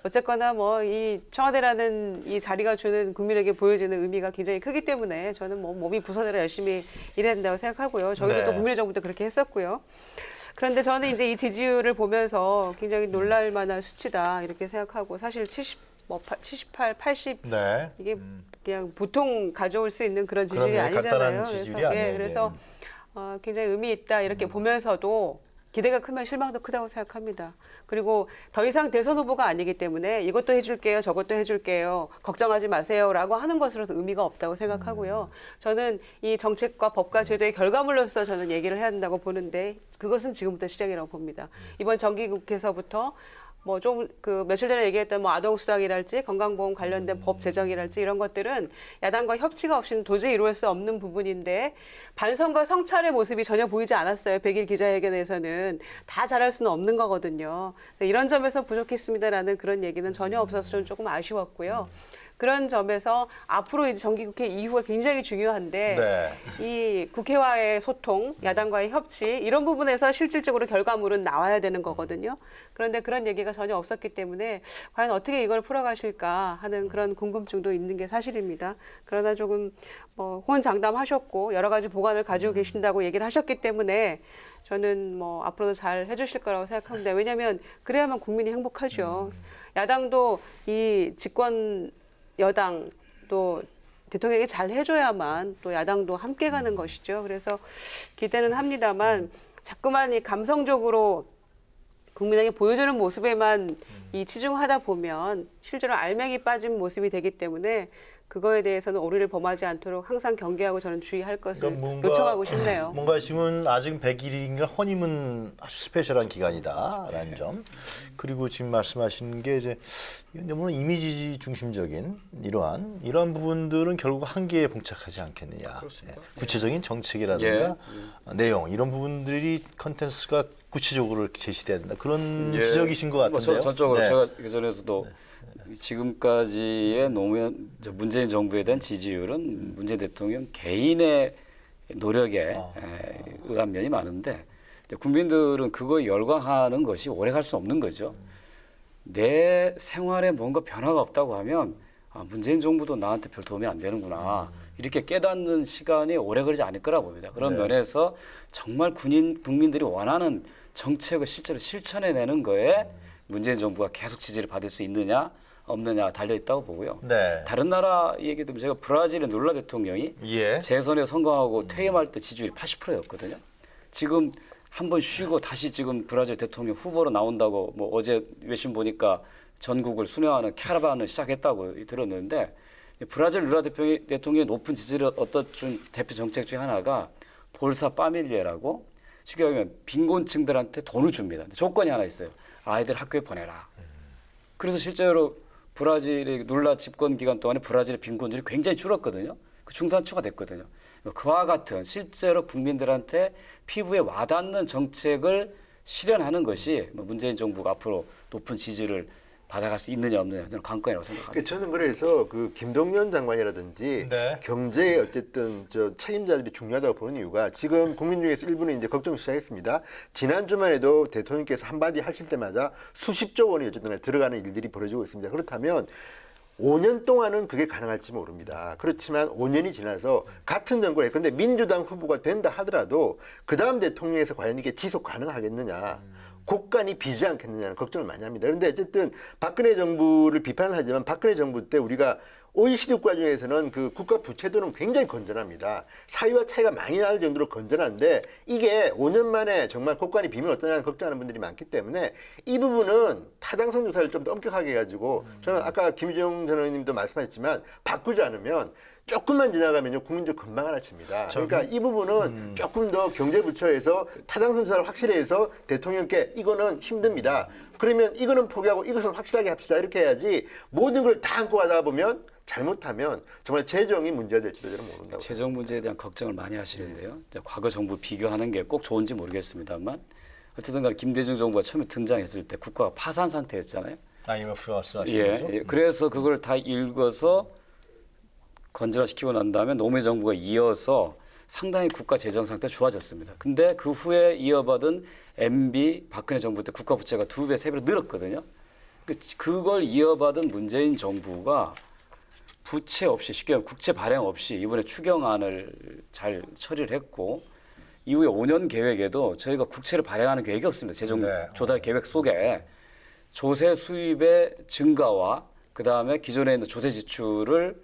어쨌거나 뭐 이 청와대라는 이 자리가 주는 국민에게 보여지는 의미가 굉장히 크기 때문에 저는 뭐 몸이 부서져라 열심히 일해야 된다고 생각하고요. 저희도 네. 또 국민의 정부 때 그렇게 했었고요. 그런데 저는 이제 이 지지율을 보면서 굉장히 놀랄 만한 수치다 이렇게 생각하고 사실 78, 80 네. 이게 그냥 보통 가져올 수 있는 그런 지지율이 그럼요. 아니잖아요. 간단한 지지율이 아니에요, 그래서 굉장히 의미 있다 이렇게 보면서도 기대가 크면 실망도 크다고 생각합니다. 그리고 더 이상 대선 후보가 아니기 때문에 이것도 해줄게요, 저것도 해줄게요, 걱정하지 마세요라고 하는 것으로서 의미가 없다고 생각하고요. 저는 이 정책과 법과 제도의 결과물로서 저는 얘기를 해야 한다고 보는데 그것은 지금부터 시작이라고 봅니다. 이번 정기국회에서부터 뭐 좀 그 며칠 전에 얘기했던 뭐 아동수당이랄지 건강보험 관련된 법 제정이랄지 이런 것들은 야당과 협치가 없이는 도저히 이루어질 수 없는 부분인데 반성과 성찰의 모습이 전혀 보이지 않았어요. 100일 기자회견에서는 다 잘할 수는 없는 거거든요. 이런 점에서 부족했습니다라는 그런 얘기는 전혀 없어서 저는 조금 아쉬웠고요. 그런 점에서 앞으로 이제 정기국회 이후가 굉장히 중요한데 네. 이 국회와의 소통, 야당과의 협치 이런 부분에서 실질적으로 결과물은 나와야 되는 거거든요. 그런데 그런 얘기가 전혀 없었기 때문에 과연 어떻게 이걸 풀어가실까 하는 그런 궁금증도 있는 게 사실입니다. 그러나 조금 뭐 호언장담하셨고 여러 가지 보관을 가지고 계신다고 얘기를 하셨기 때문에 저는 뭐 앞으로도 잘 해주실 거라고 생각합니다. 왜냐하면 그래야만 국민이 행복하죠. 야당도 이 집권 여당 또 대통령에게 잘 해줘야만 또 야당도 함께 가는 것이죠. 그래서 기대는 합니다만 자꾸만 이 감성적으로 국민에게 보여주는 모습에만 이 치중하다 보면 실제로 알맹이 빠진 모습이 되기 때문에 그거에 대해서는 오류를 범하지 않도록 항상 경계하고 저는 주의할 것을 요청하고 싶네요. 뭔가 지금 아직 100일인가 헌임은 아주 스페셜한 기간이다라는 점. 그리고 지금 말씀하신 게 이제 너무 이미지 중심적인 이러한 부분들은 결국 한계에 봉착하지 않겠느냐. 예. 구체적인 정책이라든가 내용 이런 부분들이 컨텐츠가 구체적으로 제시돼야 된다. 그런 예. 지적이신 것 뭐 같은데요. 전적으로 네. 제가 그전에서도 지금까지의 노무현 문재인 정부에 대한 지지율은 문재인 대통령 개인의 노력에 의한 면이 많은데 국민들은 그거에 열광하는 것이 오래 갈 수 없는 거죠. 내 생활에 뭔가 변화가 없다고 하면 문재인 정부도 나한테 별 도움이 안 되는구나. 이렇게 깨닫는 시간이 오래 걸리지 않을 거라 봅니다. 그런 면에서 정말 국민들이 원하는 정책을 실제로 실천해내는 거에 문재인 정부가 계속 지지를 받을 수 있느냐 없느냐 달려 있다고 보고요. 네. 다른 나라 얘기 들으면 제가 브라질의 룰라 대통령이 예. 재선에 성공하고 퇴임할 때 지지율이 80%였거든요. 지금 한번 쉬고 다시 지금 브라질 대통령 후보로 나온다고 뭐 어제 외신 보니까 전국을 순회하는 캐러반을 시작했다고 들었는데 브라질 룰라 대통령의 높은 지지를 얻었던 대표 정책 중에 하나가 볼사 파밀리에라고 쉽게 말하면 빈곤층들한테 돈을 줍니다. 조건이 하나 있어요. 아이들 학교에 보내라. 그래서 실제로 브라질의 룰라 집권 기간 동안에 브라질의 빈곤율이 굉장히 줄었거든요. 그 중산층화 됐거든요. 그와 같은 실제로 국민들한테 피부에 와닿는 정책을 실현하는 것이 문재인 정부가 앞으로 높은 지지를 받아갈 수 있느냐 없느냐 저는 관건이라고 생각합니다. 저는 그래서 그 김동연 장관이라든지 네. 경제에 어쨌든 저 책임자들이 중요하다고 보는 이유가 지금 국민 중에서 일부는 이제 걱정 시작했습니다. 지난 주만 해도 대통령께서 한마디 하실 때마다 수십조 원이 어쨌든 들어가는 일들이 벌어지고 있습니다. 그렇다면 5년 동안은 그게 가능할지 모릅니다. 그렇지만 5년이 지나서 같은 정권에 근데 민주당 후보가 된다 하더라도 그 다음 대통령에서 과연 이게 지속 가능하겠느냐. 국간이 비지 않겠느냐는 걱정을 많이 합니다. 그런데 어쨌든 박근혜 정부를 비판을 하지만 박근혜 정부 때 우리가 OECD 국가 중에서는 그 국가 부채도는 굉장히 건전합니다. 사이와 차이가 많이 날 정도로 건전한데 이게 5년 만에 정말 국간이 비면 어떠냐는 걱정하는 분들이 많기 때문에 이 부분은 타당성 조사를 좀 더 엄격하게 해가지고 저는 아까 김유정 전 의원님도 말씀하셨지만 바꾸지 않으면 조금만 지나가면요 국민들 금방 알아챕니다. 그러니까 이 부분은 조금 더 경제부처에서 타당성 조사를 확실히 해서 대통령께 이거는 힘듭니다. 그러면 이거는 포기하고 이것은 확실하게 합시다. 이렇게 해야지 모든 걸 다 안고 가다 보면 잘못하면 정말 재정이 문제가 될지도 저는 모른다고. 재정 문제에 대한 걱정을 많이 하시는데요. 이제 과거 정부 비교하는 게 꼭 좋은지 모르겠습니다만 어쨌든 간에 김대중 정부가 처음에 등장했을 때 국가가 파산 상태였잖아요. IMF 말씀하시는 거죠? 예, 그래서 그걸 다 읽어서 건전화시키고 난 다음에 노무현 정부가 이어서 상당히 국가 재정 상태가 좋아졌습니다. 근데 그 후에 이어받은 MB 박근혜 정부 때 국가 부채가 2배, 3배로 늘었거든요. 그걸 이어받은 문재인 정부가 부채 없이 쉽게 말하면 국채 발행 없이 이번에 추경안을 잘 처리를 했고 이후에 5년 계획에도 저희가 국채를 발행하는 계획이 없습니다. 재정 조달 계획 속에 조세 수입의 증가와 그다음에 기존에 있는 조세 지출을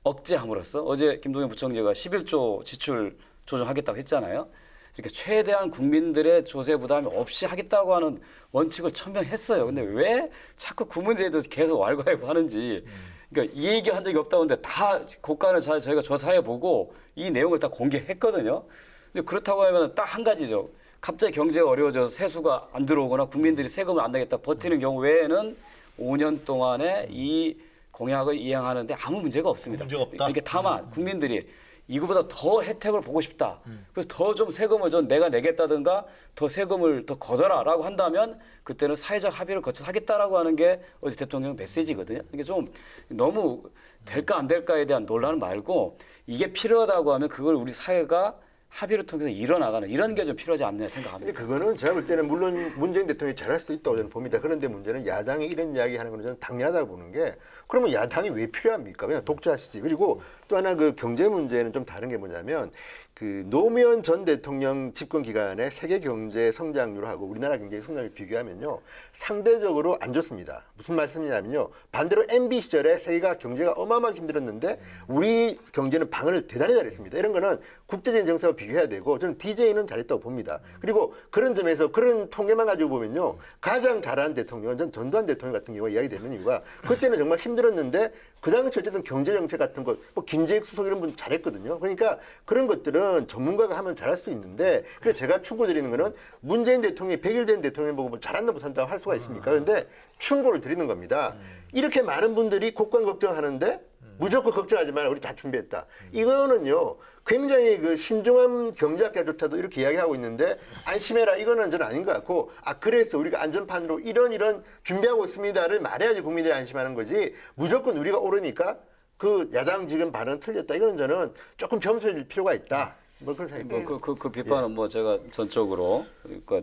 억제함으로써 어제 김동연 부총리가 11조 지출 조정하겠다고 했잖아요. 이렇게 최대한 국민들의 조세 부담이 없이 하겠다고 하는 원칙을 천명했어요. 근데 왜 자꾸 그 문제에 대해서 계속 왈가왈부하는지 그러니까 이 얘기 한 적이 없다고 하는데 다 고가를 잘 저희가 조사해보고 이 내용을 다 공개했거든요. 근데 그렇다고 하면 딱 한 가지죠. 갑자기 경제가 어려워져서 세수가 안 들어오거나 국민들이 세금을 안 내겠다 버티는 경우 외에는 5년 동안에 이 공약을 이행하는데 아무 문제가 없습니다. 문제가 없다. 이게 다만 국민들이 이거보다 더 혜택을 보고 싶다. 그래서 더 좀 세금을 좀 내가 내겠다든가 더 세금을 더 걷어라라고 한다면 그때는 사회적 합의를 거쳐서 하겠다라고 하는 게 어제 대통령 메시지거든요. 이게 좀 너무 될까 안 될까에 대한 논란 말고 이게 필요하다고 하면 그걸 우리 사회가 합의를 통해서 이뤄나가는 이런 게 좀 필요하지 않나 생각합니다. 근데 그거는 제가 볼 때는 물론 문재인 대통령이 잘할 수도 있다고 저는 봅니다. 그런데 문제는 야당이 이런 이야기 하는 건 저는 당연하다고 보는 게 그러면 야당이 왜 필요합니까? 그냥 독주하시지. 그리고 또 하나 그 경제 문제는 좀 다른 게 뭐냐면 그 노무현 전 대통령 집권 기간에 세계 경제 성장률하고 우리나라 경제 성장률 비교하면요 상대적으로 안 좋습니다. 무슨 말씀이냐면요 반대로 MB 시절에 세계가 경제가 어마어마하게 힘들었는데 우리 경제는 방어를 대단히 잘했습니다. 이런 거는 국제적인 정세와 비교해야 되고 저는 DJ는 잘했다고 봅니다. 그리고 그런 점에서 그런 통계만 가지고 보면요 가장 잘한 대통령은 전 전두환 대통령 같은 경우가 이야기되는 이유가 그때는 정말 힘들었는데 그 당시 어쨌든 경제 정책 같은 것, 뭐 김재익 수석 이런 분 잘했거든요. 그러니까 그런 것들은 전문가가 하면 잘할 수 있는데 그래서 제가 충고드리는 거는 문재인 대통령이 100일 된 대통령 보고 뭐 잘한다 못한다고 할 수가 있습니까? 그런데 충고를 드리는 겁니다. 이렇게 많은 분들이 국방 걱정하는데 무조건 걱정하지 마라. 우리 다 준비했다. 이거는요. 굉장히 그 신중한 경제학자조차도 이렇게 이야기하고 있는데 안심해라. 이거는 저는 아닌 것 같고 그래서 우리가 안전판으로 이런 준비하고 있습니다를 말해야지 국민들이 안심하는 거지. 무조건 우리가 오르니까 그 야당 지금 발언 틀렸다. 이거는 저는 조금 점수일 필요가 있다. 뭐 그런 생각입니다. 그 비판은 뭐 제가 전적으로 그러니까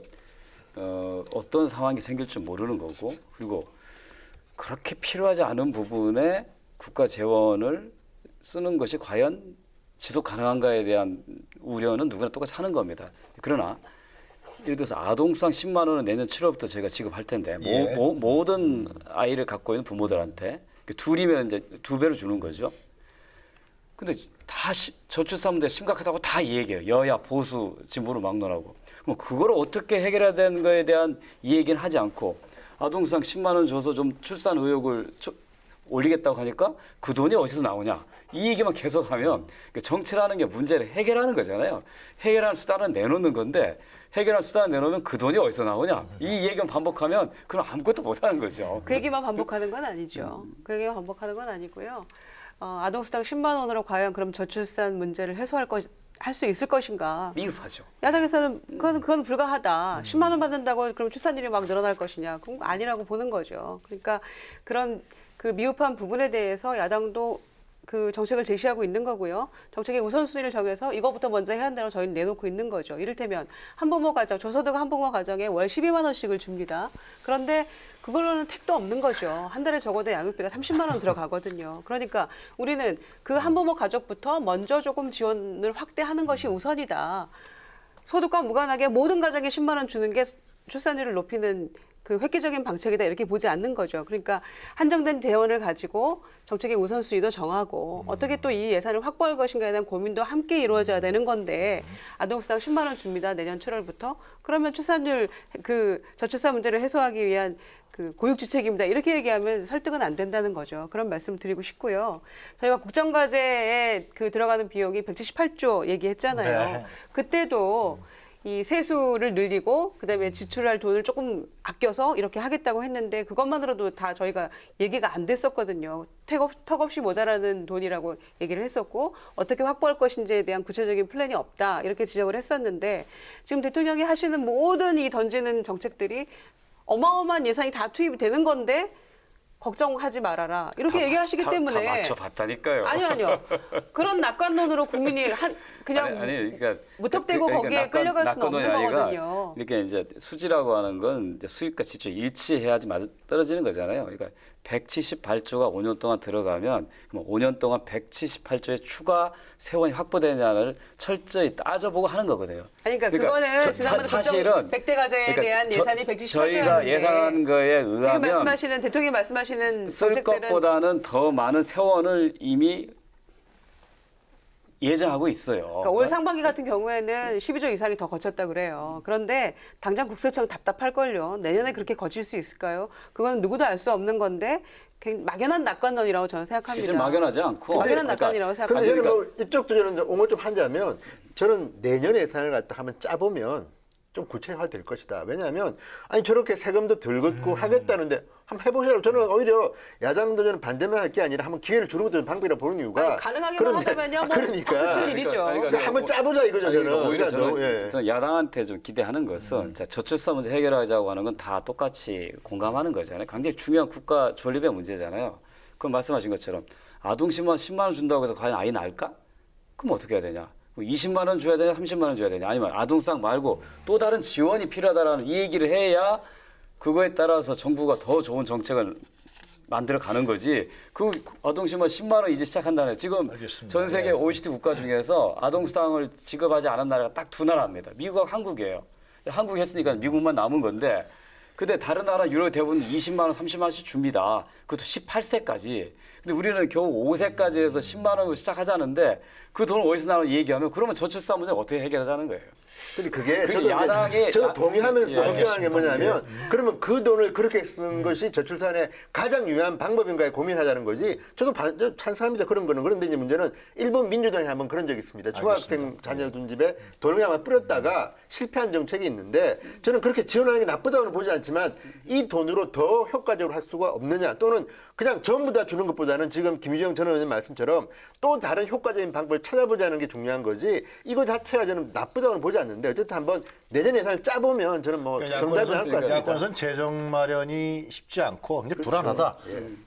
어떤 상황이 생길 줄 모르는 거고 그리고 그렇게 필요하지 않은 부분에 국가 재원을 쓰는 것이 과연 지속 가능한가에 대한 우려는 누구나 똑같이 하는 겁니다. 그러나 예를 들어서 아동수당 10만 원은 내년 7월부터 제가 지급할 텐데 예. 모든 아이를 갖고 있는 부모들한테 둘이면 이제 2배로 주는 거죠. 근데 다 저출산 문제 심각하다고 다 이 얘기해요. 여야 보수 진보를 막론하고. 그럼 그걸 어떻게 해결해야 되는 거에 대한 이 얘기는 하지 않고 아동수당 10만 원 줘서 좀 출산 의욕을 올리겠다고 하니까 그 돈이 어디서 나오냐. 이 얘기만 계속하면 정치라는 게 문제를 해결하는 거잖아요. 해결하는 수단은 내놓는 건데 해결할 수단을 내놓으면 그 돈이 어디서 나오냐. 이 얘기만 반복하면 그럼 아무것도 못하는 거죠. 그 얘기만 반복하는 건 아니죠. 그 얘기만 반복하는 건 아니고요. 아동수당 10만 원으로 과연 그럼 저출산 문제를 할 수 있을 것인가? 미흡하죠. 야당에서는 그건 불가하다. 10만 원 받는다고 그럼 출산율이 막 늘어날 것이냐? 그건 아니라고 보는 거죠. 그러니까 그런 그 미흡한 부분에 대해서 야당도 그 정책을 제시하고 있는 거고요. 정책의 우선순위를 정해서 이거부터 먼저 해야 한다고 저희는 내놓고 있는 거죠. 이를테면 한부모 가정, 저소득 한부모 가정에 월 12만 원씩을 줍니다. 그런데 그걸로는 택도 없는 거죠. 한 달에 적어도 양육비가 30만 원 들어가거든요. 그러니까 우리는 그 한부모 가족부터 먼저 조금 지원을 확대하는 것이 우선이다. 소득과 무관하게 모든 가정에 10만 원 주는 게 출산율을 높이는 그 획기적인 방책이다 이렇게 보지 않는 거죠. 그러니까 한정된 재원을 가지고 정책의 우선순위도 정하고 어떻게 또 이 예산을 확보할 것인가에 대한 고민도 함께 이루어져야 되는 건데 아동수당 10만 원 줍니다. 내년 7월부터. 그러면 출산율 그 저출산 문제를 해소하기 위한 그 고육지책입니다. 이렇게 얘기하면 설득은 안 된다는 거죠. 그런 말씀 드리고 싶고요. 저희가 국정과제에 그 들어가는 비용이 178조 얘기했잖아요. 네. 그때도 이 세수를 늘리고 그다음에 지출할 돈을 조금 아껴서 이렇게 하겠다고 했는데 그것만으로도 다 저희가 얘기가 안 됐었거든요. 턱없이 모자라는 돈이라고 얘기를 했었고 어떻게 확보할 것인지에 대한 구체적인 플랜이 없다 이렇게 지적을 했었는데 지금 대통령이 하시는 모든 이 던지는 정책들이 어마어마한 예산이 다 투입이 되는 건데 걱정하지 말아라 이렇게 얘기하시기 때문에 다 맞춰봤다니까요. 아니요. 그런 낙관론으로 국민이 그냥 그러니까 무턱대고 거기에 끌려갈 수는 없는 거거든요. 이렇게 이제 수지라고 하는 건 이제 수입과 지출 일치해야지 떨어지는 거잖아요. 그러니까 178조가 5년 동안 들어가면 그럼 5년 동안 178조의 추가 세원이 확보되느냐를 철저히 따져보고 하는 거거든요. 아니, 그러니까 그거는 지난번에 사실은 100대 가정에 대한 예산이 178조였는데 저희가 예상한 거에 의하면 지금 말씀하시는 대통령이 말씀하시는 쓸 정책들은 것보다는 더 많은 세원을 이미 예정하고 있어요. 그러니까 올 상반기 같은 경우에는 12조 이상이 더 거쳤다 그래요. 그런데 당장 국세청 답답할걸요. 내년에 그렇게 거칠 수 있을까요? 그건 누구도 알 수 없는 건데 막연한 낙관론이라고 저는 생각합니다. 실제 막연하지 않고. 막연한 낙관이라고 근데 생각합니다. 저는 뭐 이쪽도 저는 옹호 좀 하자면 저는 내년 예산을 갖다 한번 짜보면 좀 구체화될 것이다. 왜냐하면 아니 저렇게 세금도 덜 걷고 하겠다는데 한번 해보시라고. 저는 오히려 야당도 저는 반대만 할 게 아니라 한번 기회를 주는 것도 방법이라고 보는 이유가 아니, 가능하기만 한다면요. 뭐 그러니까 박수 칠 일이죠. 그러니까 한번 짜보자 이거죠. 저는. 오히려 그러니까 저는 야당한테 좀 기대하는 것은 자, 저출산 문제 해결하자고 하는 건 다 똑같이 공감하는 거잖아요. 굉장히 중요한 국가 존립의 문제잖아요. 그럼 말씀하신 것처럼 아동 10만 원 준다고 해서 과연 아이 낳을까? 그럼 어떻게 해야 되냐? 20만 원 줘야 되냐, 30만 원 줘야 되냐, 아니면 아동수당 말고 또 다른 지원이 필요하다라는 이 얘기를 해야 그거에 따라서 정부가 더 좋은 정책을 만들어 가는 거지. 그 아동 10만 원 이제 시작한다네. 지금 알겠습니다. 전 세계 OECD 국가 중에서 아동수당을 지급하지 않은 나라가 딱 2나라입니다. 미국하고 한국이에요. 한국이 했으니까 미국만 남은 건데, 근데 다른 나라 유럽 대부분 20만 원, 30만 원씩 줍니다. 그것도 18세까지. 근데 우리는 겨우 5세까지 해서 10만 원으로 시작하자는데 그 돈을 어디서 나오는 얘기하면 그러면 저출산 문제 어떻게 해결하자는 거예요. 근데 그게 그 저도 야당이 저도 동의하면서 예, 걱정하는 게 뭐냐면 그러면 그 돈을 그렇게 쓴 것이 저출산의 가장 유효한 방법인가에 고민하자는 거지. 저도 찬성합니다. 그런 거는. 그런데 이제 문제는 일본 민주당이 한번 그런 적이 있습니다. 중학생 자녀 둔 집에 돈을 아마 뿌렸다가 실패한 정책이 있는데 저는 그렇게 지원하는 게 나쁘다고는 보지 않지만 이 돈으로 더 효과적으로 할 수가 없느냐 또는 그냥 전부 다 주는 것보다는 지금 김유정 전 의원님 말씀처럼 또 다른 효과적인 방법을 찾아보자는 게 중요한 거지 이거 자체가 저는 나쁘다고는 보지 않는데 어쨌든 한번 내년 예산을 짜보면 저는 뭐 정답이 나올 것 같습니다. 야권에서는 재정 마련이 쉽지 않고 굉장히 불안하다.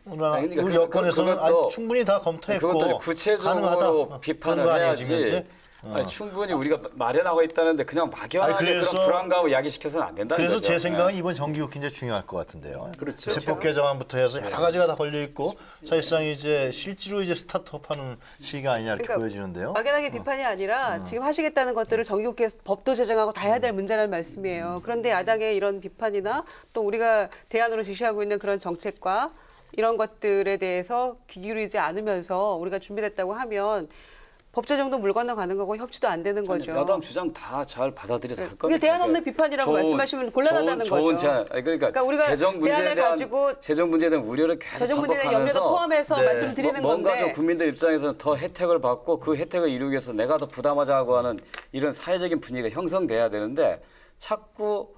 그러니까 우리 여권에서는 그것도- 충분히 다 검토했고 그것도 구체적으로 가능하다. 비판을 그런 거 아니에요, 해야지. 지금 현재? 아니, 충분히 우리가 마련하고 있다는데 그냥 막연하게 아니, 그래서- 그런 불안감을 야기시켜서는 안 된다는 그래서 거죠. 제 생각은 이번 정기국 굉장히 중요할 것 같은데요. 그렇죠. 세법 개정안부터 해서 여러 가지가 다 걸려 있고 사실상 이제 실제로 이제 스타트업하는 시기가 아니냐 이렇게 그러니까 보여지는데요. 막연하게 비판이 아니라 지금 하시겠다는 것들을 정기국회에서 법도 제정하고 다 해야 될 문제라는 말씀이에요. 그런데 야당의 이런 비판이나 또 우리가 대안으로 제시하고 있는 그런 정책과 이런 것들에 대해서 귀 기울이지 않으면서 우리가 준비됐다고 하면 법 제정도 물 건너가는 거고 협치도 안 되는 거죠. 야당 주장 다 잘 받아들여서 할 그게 겁니다. 대안 없는 비판이라고 말씀하시면 곤란하다는 좋은 거죠. 제안. 아니, 그러니까 우리가 재정 문제에 대안을 대한 가지고 재정 문제에 대한 우려를 계속 재정 문제에 대한 염려도 반복하면서 포함해서 네. 말씀드리는 뭔가 건데 좀 국민들 입장에서는 더 혜택을 받고 그 혜택을 이루기 위해서 내가 더 부담하자고 하는 이런 사회적인 분위기가 형성돼야 되는데 자꾸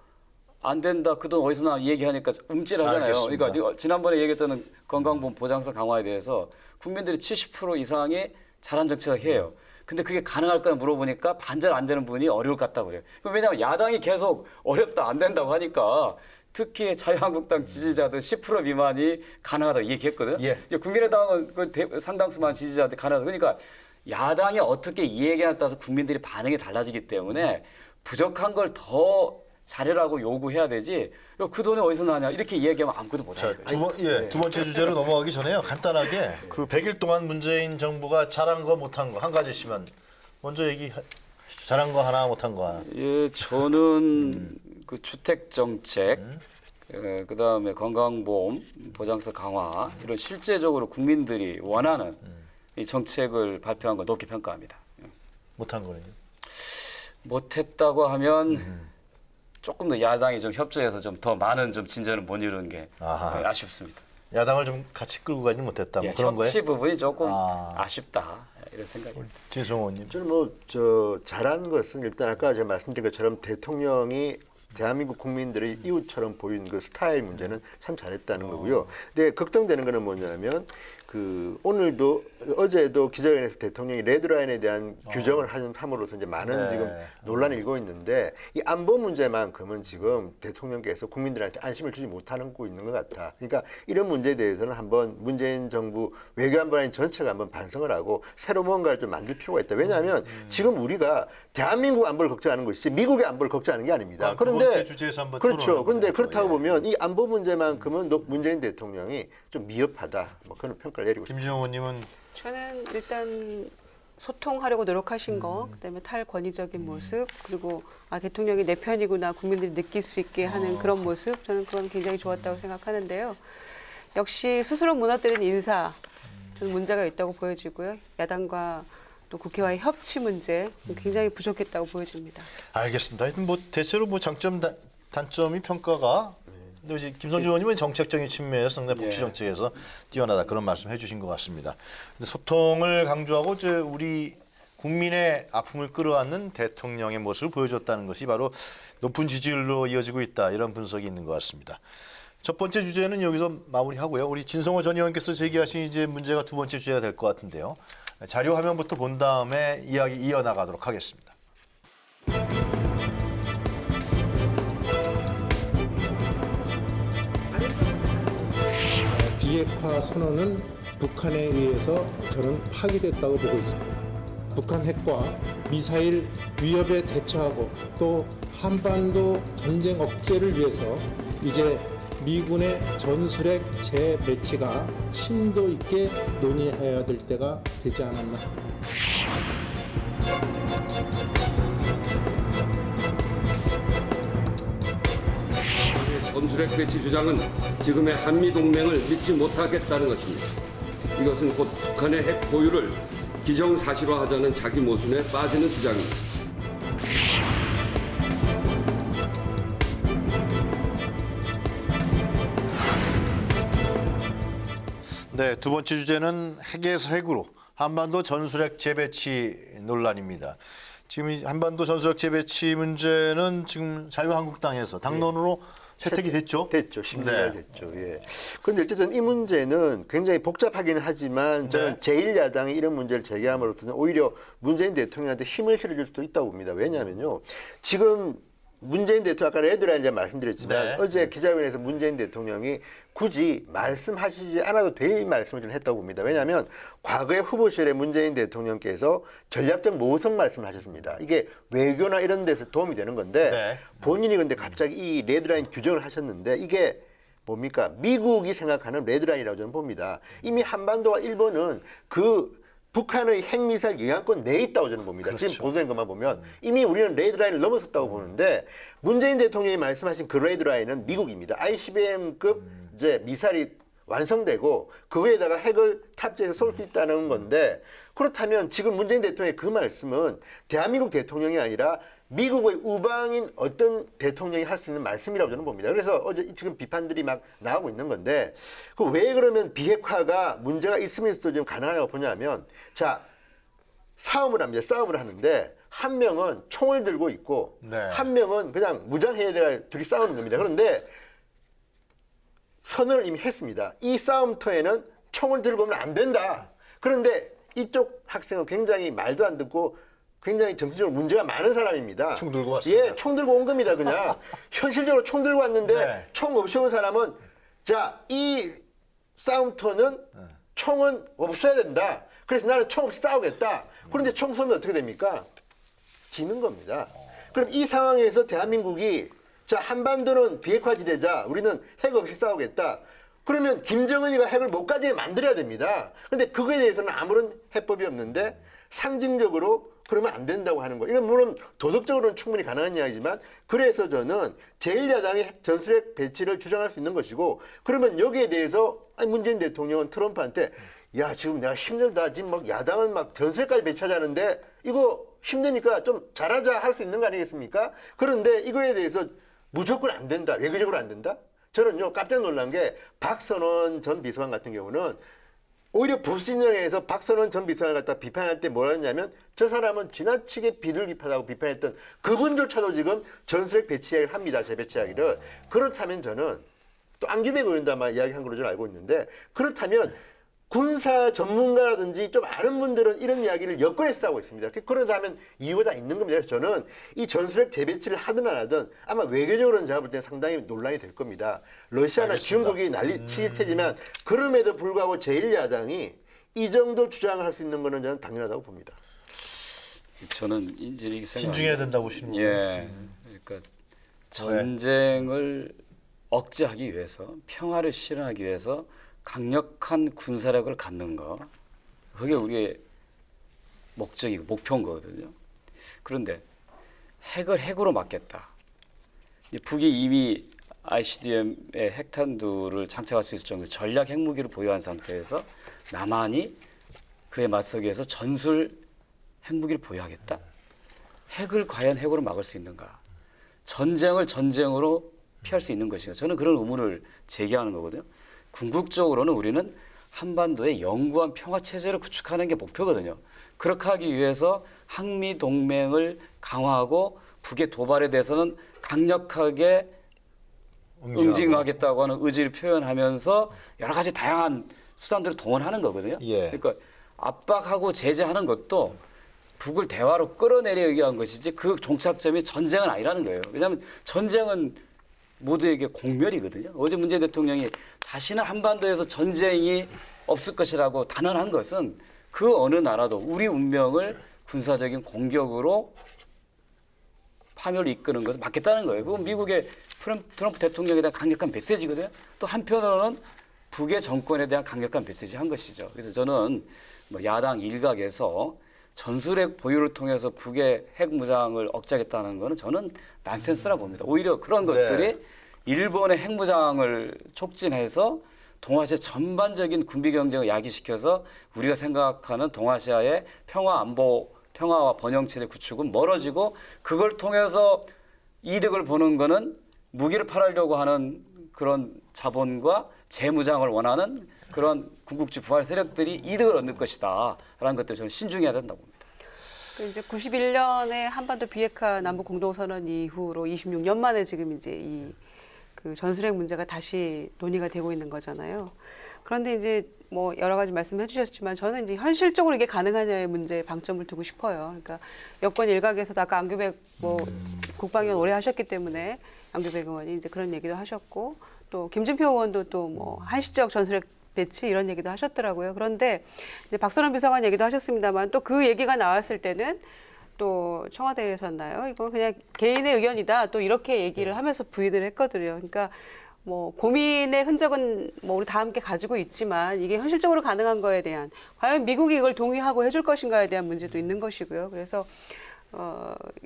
안 된다. 그 돈 어디서 나 얘기하니까 움찔하잖아요. 알겠습니다. 그러니까 지난번에 얘기했던 건강보험 보장성 강화에 대해서 국민들이 70% 이상이 잘한 정책을 해요. 근데 그게 가능할까 물어보니까 반절 안 되는 분이 어려울 것 같다고 그래요. 왜냐하면 야당이 계속 어렵다 안 된다고 하니까 특히 자유한국당 지지자들 10% 미만이 가능하다고 얘기했거든요. 예. 이제 국민의당은 그 상당수만 지지자한테 가능하다. 그러니까 야당이 어떻게 이 얘기에 따라서 국민들이 반응이 달라지기 때문에 부족한 걸 더 잘해라고 요구해야 되지. 그 돈이 어디서 나냐 이렇게 얘기하면 아무것도 못하는 거예요. 두 번째 주제로 넘어가기 전에요. 간단하게 그 100일 동안 문재인 정부가 잘한 거 못한 거 한 가지씩만 먼저 잘한 거 하나 못한 거 하나. 예, 저는 그 주택 정책, 그다음에 건강보험 보장성 강화 이런 실제적으로 국민들이 원하는 이 정책을 발표한 거 높게 평가합니다. 못한 거는요? 못했다고 하면 조금 더 야당이 좀 협조해서 좀 더 많은 좀 진전을 못 이루는 게 아하. 아쉽습니다. 야당을 좀 같이 끌고 가지 못했다. 뭐 예, 그런 거예요? 협치 부분이 조금 아. 아쉽다 이런 생각입니다. 진성호 의원님. 저는 뭐 잘한 것은 일단 아까 제가 말씀드린 것처럼 대통령이 대한민국 국민들의 이웃처럼 보이는 그 스타일 문제는 참 잘했다는 거고요. 근데 걱정되는 거는 뭐냐면 그 오늘도 어제도 기자회견에서 대통령이 레드라인에 대한 규정을 함으로써 이제 많은 네. 지금 논란이 일고 있는데 이 안보 문제만큼은 지금 대통령께서 국민들한테 안심을 주지 못하고 있는 것 같아. 그러니까 이런 문제에 대해서는 한번 문재인 정부 외교안보라인 전체가 한번 반성을 하고 새로 뭔가를 좀 만들 필요가 있다. 왜냐하면 지금 우리가 대한민국 안보를 걱정하는 것이지 미국의 안보를 걱정하는 게 아닙니다. 두 번째 주제에서 한번 그렇죠. 토론을 그런데 해보죠. 그렇다고 예. 보면 이 안보 문제만큼은 문재인 대통령이 좀 미흡하다. 뭐 그런 평가를 내리고 있습니다. 김진영 의원님은 저는 일단 소통하려고 노력하신 거, 그다음에 탈권위적인 모습, 그리고 대통령이 내 편이구나 국민들이 느낄 수 있게 하는 그런 모습, 저는 그건 굉장히 좋았다고 생각하는데요. 역시 스스로 무너뜨린 인사, 저는 문제가 있다고 보여지고요. 야당과 또 국회와의 협치 문제 굉장히 부족했다고 보여집니다. 알겠습니다. 하여튼 뭐 대체로 뭐 장점 단점이 평가가. 근데 이제 김성주 의원님은 정책적인 측면에서 상당히 복지 정책에서 뛰어나다 그런 말씀 해주신 것 같습니다. 근데 소통을 강조하고 우리 국민의 아픔을 끌어안는 대통령의 모습을 보여줬다는 것이 바로 높은 지지율로 이어지고 있다 이런 분석이 있는 것 같습니다. 첫 번째 주제는 여기서 마무리하고요. 우리 진성호 전 의원께서 제기하신 이제 문제가 두 번째 주제가 될 것 같은데요. 자료 화면부터 본 다음에 이야기 이어나가도록 하겠습니다. 비핵화 선언은 북한에 의해서 저는 파기됐다고 보고 있습니다. 북한 핵과 미사일 위협에 대처하고 또 한반도 전쟁 억제를 위해서 이제 미군의 전술핵 재배치가 심도 있게 논의해야 될 때가 되지 않았나. 전술핵 배치 주장은 지금의 한미동맹을 믿지 못하겠다는 것입니다. 이것은 곧 북한의 핵 보유를 기정사실화하자는 자기 모순에 빠지는 주장입니다. 네, 두 번째 주제는 핵에서 핵으로 한반도 전술핵 재배치 논란입니다. 지금 이 한반도 전술핵 재배치 문제는 지금 자유한국당에서 당론으로 채택이 됐죠? 됐죠. 심리가 네. 됐죠. 예. 그런데 어쨌든 이 문제는 굉장히 복잡하기는 하지만 저는 네. 제1야당이 이런 문제를 제기함으로써는 오히려 문재인 대통령한테 힘을 실어줄 수도 있다고 봅니다. 왜냐하면요. 지금 문재인 대통령 아까 레드라인 제가 말씀드렸지만 네. 어제 기자회견에서 문재인 대통령이 굳이 말씀하시지 않아도 될 말씀을 좀 했다고 봅니다. 왜냐하면 과거에 후보실에 문재인 대통령께서 전략적 모성 말씀을 하셨습니다. 이게 외교나 이런 데서 도움이 되는 건데 네. 본인이 근데 갑자기 이 레드라인 규정을 하셨는데 이게 뭡니까? 미국이 생각하는 레드라인이라고 저는 봅니다. 이미 한반도와 일본은 그 북한의 핵미사일 영향권 내에 있다고 저는 봅니다. 그렇죠. 지금 보도된 것만 보면 이미 우리는 레드라인을 넘어섰다고 보는데 문재인 대통령이 말씀하신 그 레드라인은 미국입니다. ICBM급 이제 미사일이 완성되고 그거에다가 핵을 탑재해서 쏠 수 있다는 건데 그렇다면 지금 문재인 대통령의 그 말씀은 대한민국 대통령이 아니라 미국의 우방인 어떤 대통령이 할 수 있는 말씀이라고 저는 봅니다. 그래서 어제 지금 비판들이 막 나오고 있는 건데 그 왜 그러면 비핵화가 문제가 있으면서도 좀 가능하냐고 보냐면 자 싸움을 합니다. 싸움을 하는데 한 명은 총을 들고 있고 네. 한 명은 그냥 무장해야 둘이 싸우는 겁니다. 그런데 선언을 이미 했습니다. 이 싸움터에는 총을 들고 오면 안 된다. 그런데 이쪽 학생은 굉장히 말도 안 듣고 굉장히 정신적으로 문제가 많은 사람입니다. 총 들고 왔습니다. 예, 총 들고 온 겁니다. 그냥 현실적으로 총 들고 왔는데 네. 총 없이 온 사람은 자, 이 싸움터는 총은 없어야 된다. 그래서 나는 총 없이 싸우겠다. 그런데 총 쏘면 어떻게 됩니까? 지는 겁니다. 그럼 이 상황에서 대한민국이 자, 한반도는 비핵화 지대자, 우리는 핵 없이 싸우겠다. 그러면 김정은이가 핵을 못 가지게 만들어야 됩니다. 근데 그거에 대해서는 아무런 해법이 없는데 상징적으로 그러면 안 된다고 하는 거예요. 이건 물론 도덕적으로는 충분히 가능한 이야기지만 그래서 저는 제1야당이 전술핵 배치를 주장할 수 있는 것이고 그러면 여기에 대해서 아니 문재인 대통령은 트럼프한테 야 지금 내가 힘들다. 지금 막 야당은 막 전술핵까지 배치하자는데 이거 힘드니까 좀 잘하자 할 수 있는 거 아니겠습니까? 그런데 이거에 대해서 무조건 안 된다. 외교적으로 안 된다? 저는요 깜짝 놀란 게 박선원 전 비서관 같은 경우는 오히려 보수 진영에서 박선원 전 비서관을 갖다 비판할 때 뭐라 했냐면 저 사람은 지나치게 비둘기파다고 비판했던 그분조차도 지금 전술핵 배치 이야기를 합니다. 재배치 이야기를. 그렇다면 저는 또 안규백 의원도 아마 이야기한 걸로 저는 알고 있는데 그렇다면 군사 전문가라든지 좀 아는 분들은 이런 이야기를 여권에서 하고 있습니다. 그러다면 이유가 다 있는 겁니다. 그래서 저는 이 전술핵 재배치를 하든 안 하든 아마 외교적으로는 제가 볼 때는 상당히 논란이 될 겁니다. 러시아나 알겠습니다. 중국이 난리 치일 테지만 그럼에도 불구하고 제1야당이 이 정도 주장을 할 수 있는 거는 저는 당연하다고 봅니다. 저는 이제 이렇게 생각. 신중해야 된다고 보시는 거예요? 예, 그러니까 전쟁을 억제하기 위해서 평화를 실현하기 위해서 강력한 군사력을 갖는 거 그게 우리의 목적이고 목표인 거거든요. 그런데 핵을 핵으로 막겠다. 북이 이미 ICBM의 핵탄두를 장착할 수 있을 정도의 전략 핵무기를 보유한 상태에서 남한이 그에 맞서기 위해서 전술 핵무기를 보유하겠다. 핵을 과연 핵으로 막을 수 있는가? 전쟁을 전쟁으로 피할 수 있는 것인가? 저는 그런 의문을 제기하는 거거든요. 궁극적으로는 우리는 한반도에 영구한 평화 체제를 구축하는 게 목표거든요. 그렇게 하기 위해서 한미 동맹을 강화하고 북의 도발에 대해서는 강력하게 응징하겠다고 하는 의지를 표현하면서 여러 가지 다양한 수단들을 동원하는 거거든요. 예. 그러니까 압박하고 제재하는 것도 북을 대화로 끌어내리기 위한 것이지 그 종착점이 전쟁은 아니라는 거예요. 왜냐하면 전쟁은 모두에게 공멸이거든요. 어제 문재인 대통령이 다시는 한반도에서 전쟁이 없을 것이라고 단언한 것은 그 어느 나라도 우리 운명을 군사적인 공격으로 파멸을 이끄는 것을 막겠다는 거예요. 그건 미국의 트럼프 대통령에 대한 강력한 메시지거든요. 또 한편으로는 북의 정권에 대한 강력한 메시지 한 것이죠. 그래서 저는 뭐 야당 일각에서 전술핵 보유를 통해서 북의 핵 무장을 억제하겠다는 것은 저는 난센스라고 봅니다. 오히려 그런 것들이 일본의 핵 무장을 촉진해서 동아시아 전반적인 군비 경쟁을 야기시켜서 우리가 생각하는 동아시아의 평화와 번영 체제 구축은 멀어지고 그걸 통해서 이득을 보는 거는 무기를 팔으려고 하는 그런 자본과 재무장을 원하는 그런 군국주의 부활 세력들이 이득을 얻을 것이다라는 것들 저는 신중해야 된다고 봅니다. 이제 91년에 한반도 비핵화 남북 공동선언 이후로 26년 만에 지금 이제 이 그 전술핵 문제가 다시 논의가 되고 있는 거잖아요. 그런데 이제 뭐 여러 가지 말씀해 주셨지만 저는 이제 현실적으로 이게 가능하냐의 문제에 방점을 두고 싶어요. 그러니까 여권 일각에서도 아까 안규백 뭐 국방위원 오래 하셨기 때문에 안규백 의원이 이제 그런 얘기도 하셨고 또 김진표 의원도 또 뭐 한시적 전술핵 배치 이런 얘기도 하셨더라고요. 그런데 이제 박선원 비서관 얘기도 하셨습니다만 또 그 얘기가 나왔을 때는 또 청와대에서였나요? 이거 그냥 개인의 의견이다. 또 이렇게 얘기를 하면서 부인을 했거든요. 그러니까 뭐 고민의 흔적은 뭐 우리 다 함께 가지고 있지만 이게 현실적으로 가능한 거에 대한 과연 미국이 이걸 동의하고 해줄 것인가에 대한 문제도 있는 것이고요. 그래서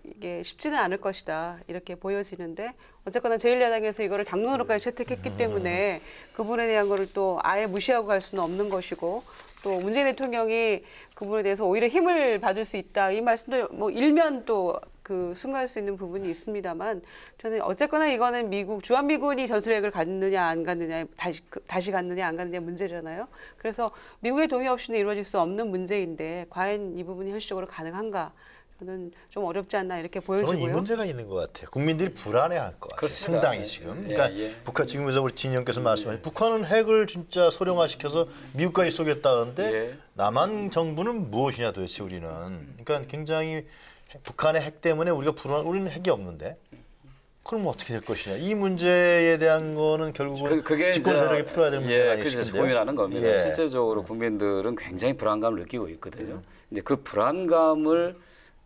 이게 쉽지는 않을 것이다 이렇게 보여지는데 어쨌거나 제1야당에서 이거를 당론으로까지 채택했기 때문에 그 부분에 대한 거를 또 아예 무시하고 갈 수는 없는 것이고 또 문재인 대통령이 그 부분에 대해서 오히려 힘을 받을 수 있다 이 말씀도 뭐 일면 또 그 순가할 수 있는 부분이 있습니다만 저는 어쨌거나 이거는 미국 주한미군이 전술핵을 갖느냐 안 갖느냐 다시 갖느냐 안 갖느냐 문제잖아요. 그래서 미국의 동의 없이는 이루어질 수 없는 문제인데 과연 이 부분이 현실적으로 가능한가? 저는 좀 어렵지 않나 이렇게 보여지고요. 저는 이 문제가 있는 것 같아요. 국민들이 불안해할 것 같아요. 그렇습니다. 상당히 예. 지금. 예, 그러니까 예. 북한 지금에서 우리 진영께서 말씀하신 북한은 핵을 진짜 소량화시켜서 미국까지 쏘겠다는데 예. 남한 정부는 무엇이냐 도대체 우리는. 그러니까 굉장히 북한의 핵 때문에 우리가 우리는 핵이 없는데. 그럼 어떻게 될 것이냐. 이 문제에 대한 거는 결국은 그게 집권 이제, 세력이 풀어야 될 문제가 그래서 아니신데요. 고민하는 겁니다. 예. 실제적으로 국민들은 굉장히 불안감을 느끼고 있거든요. 근데 그 불안감을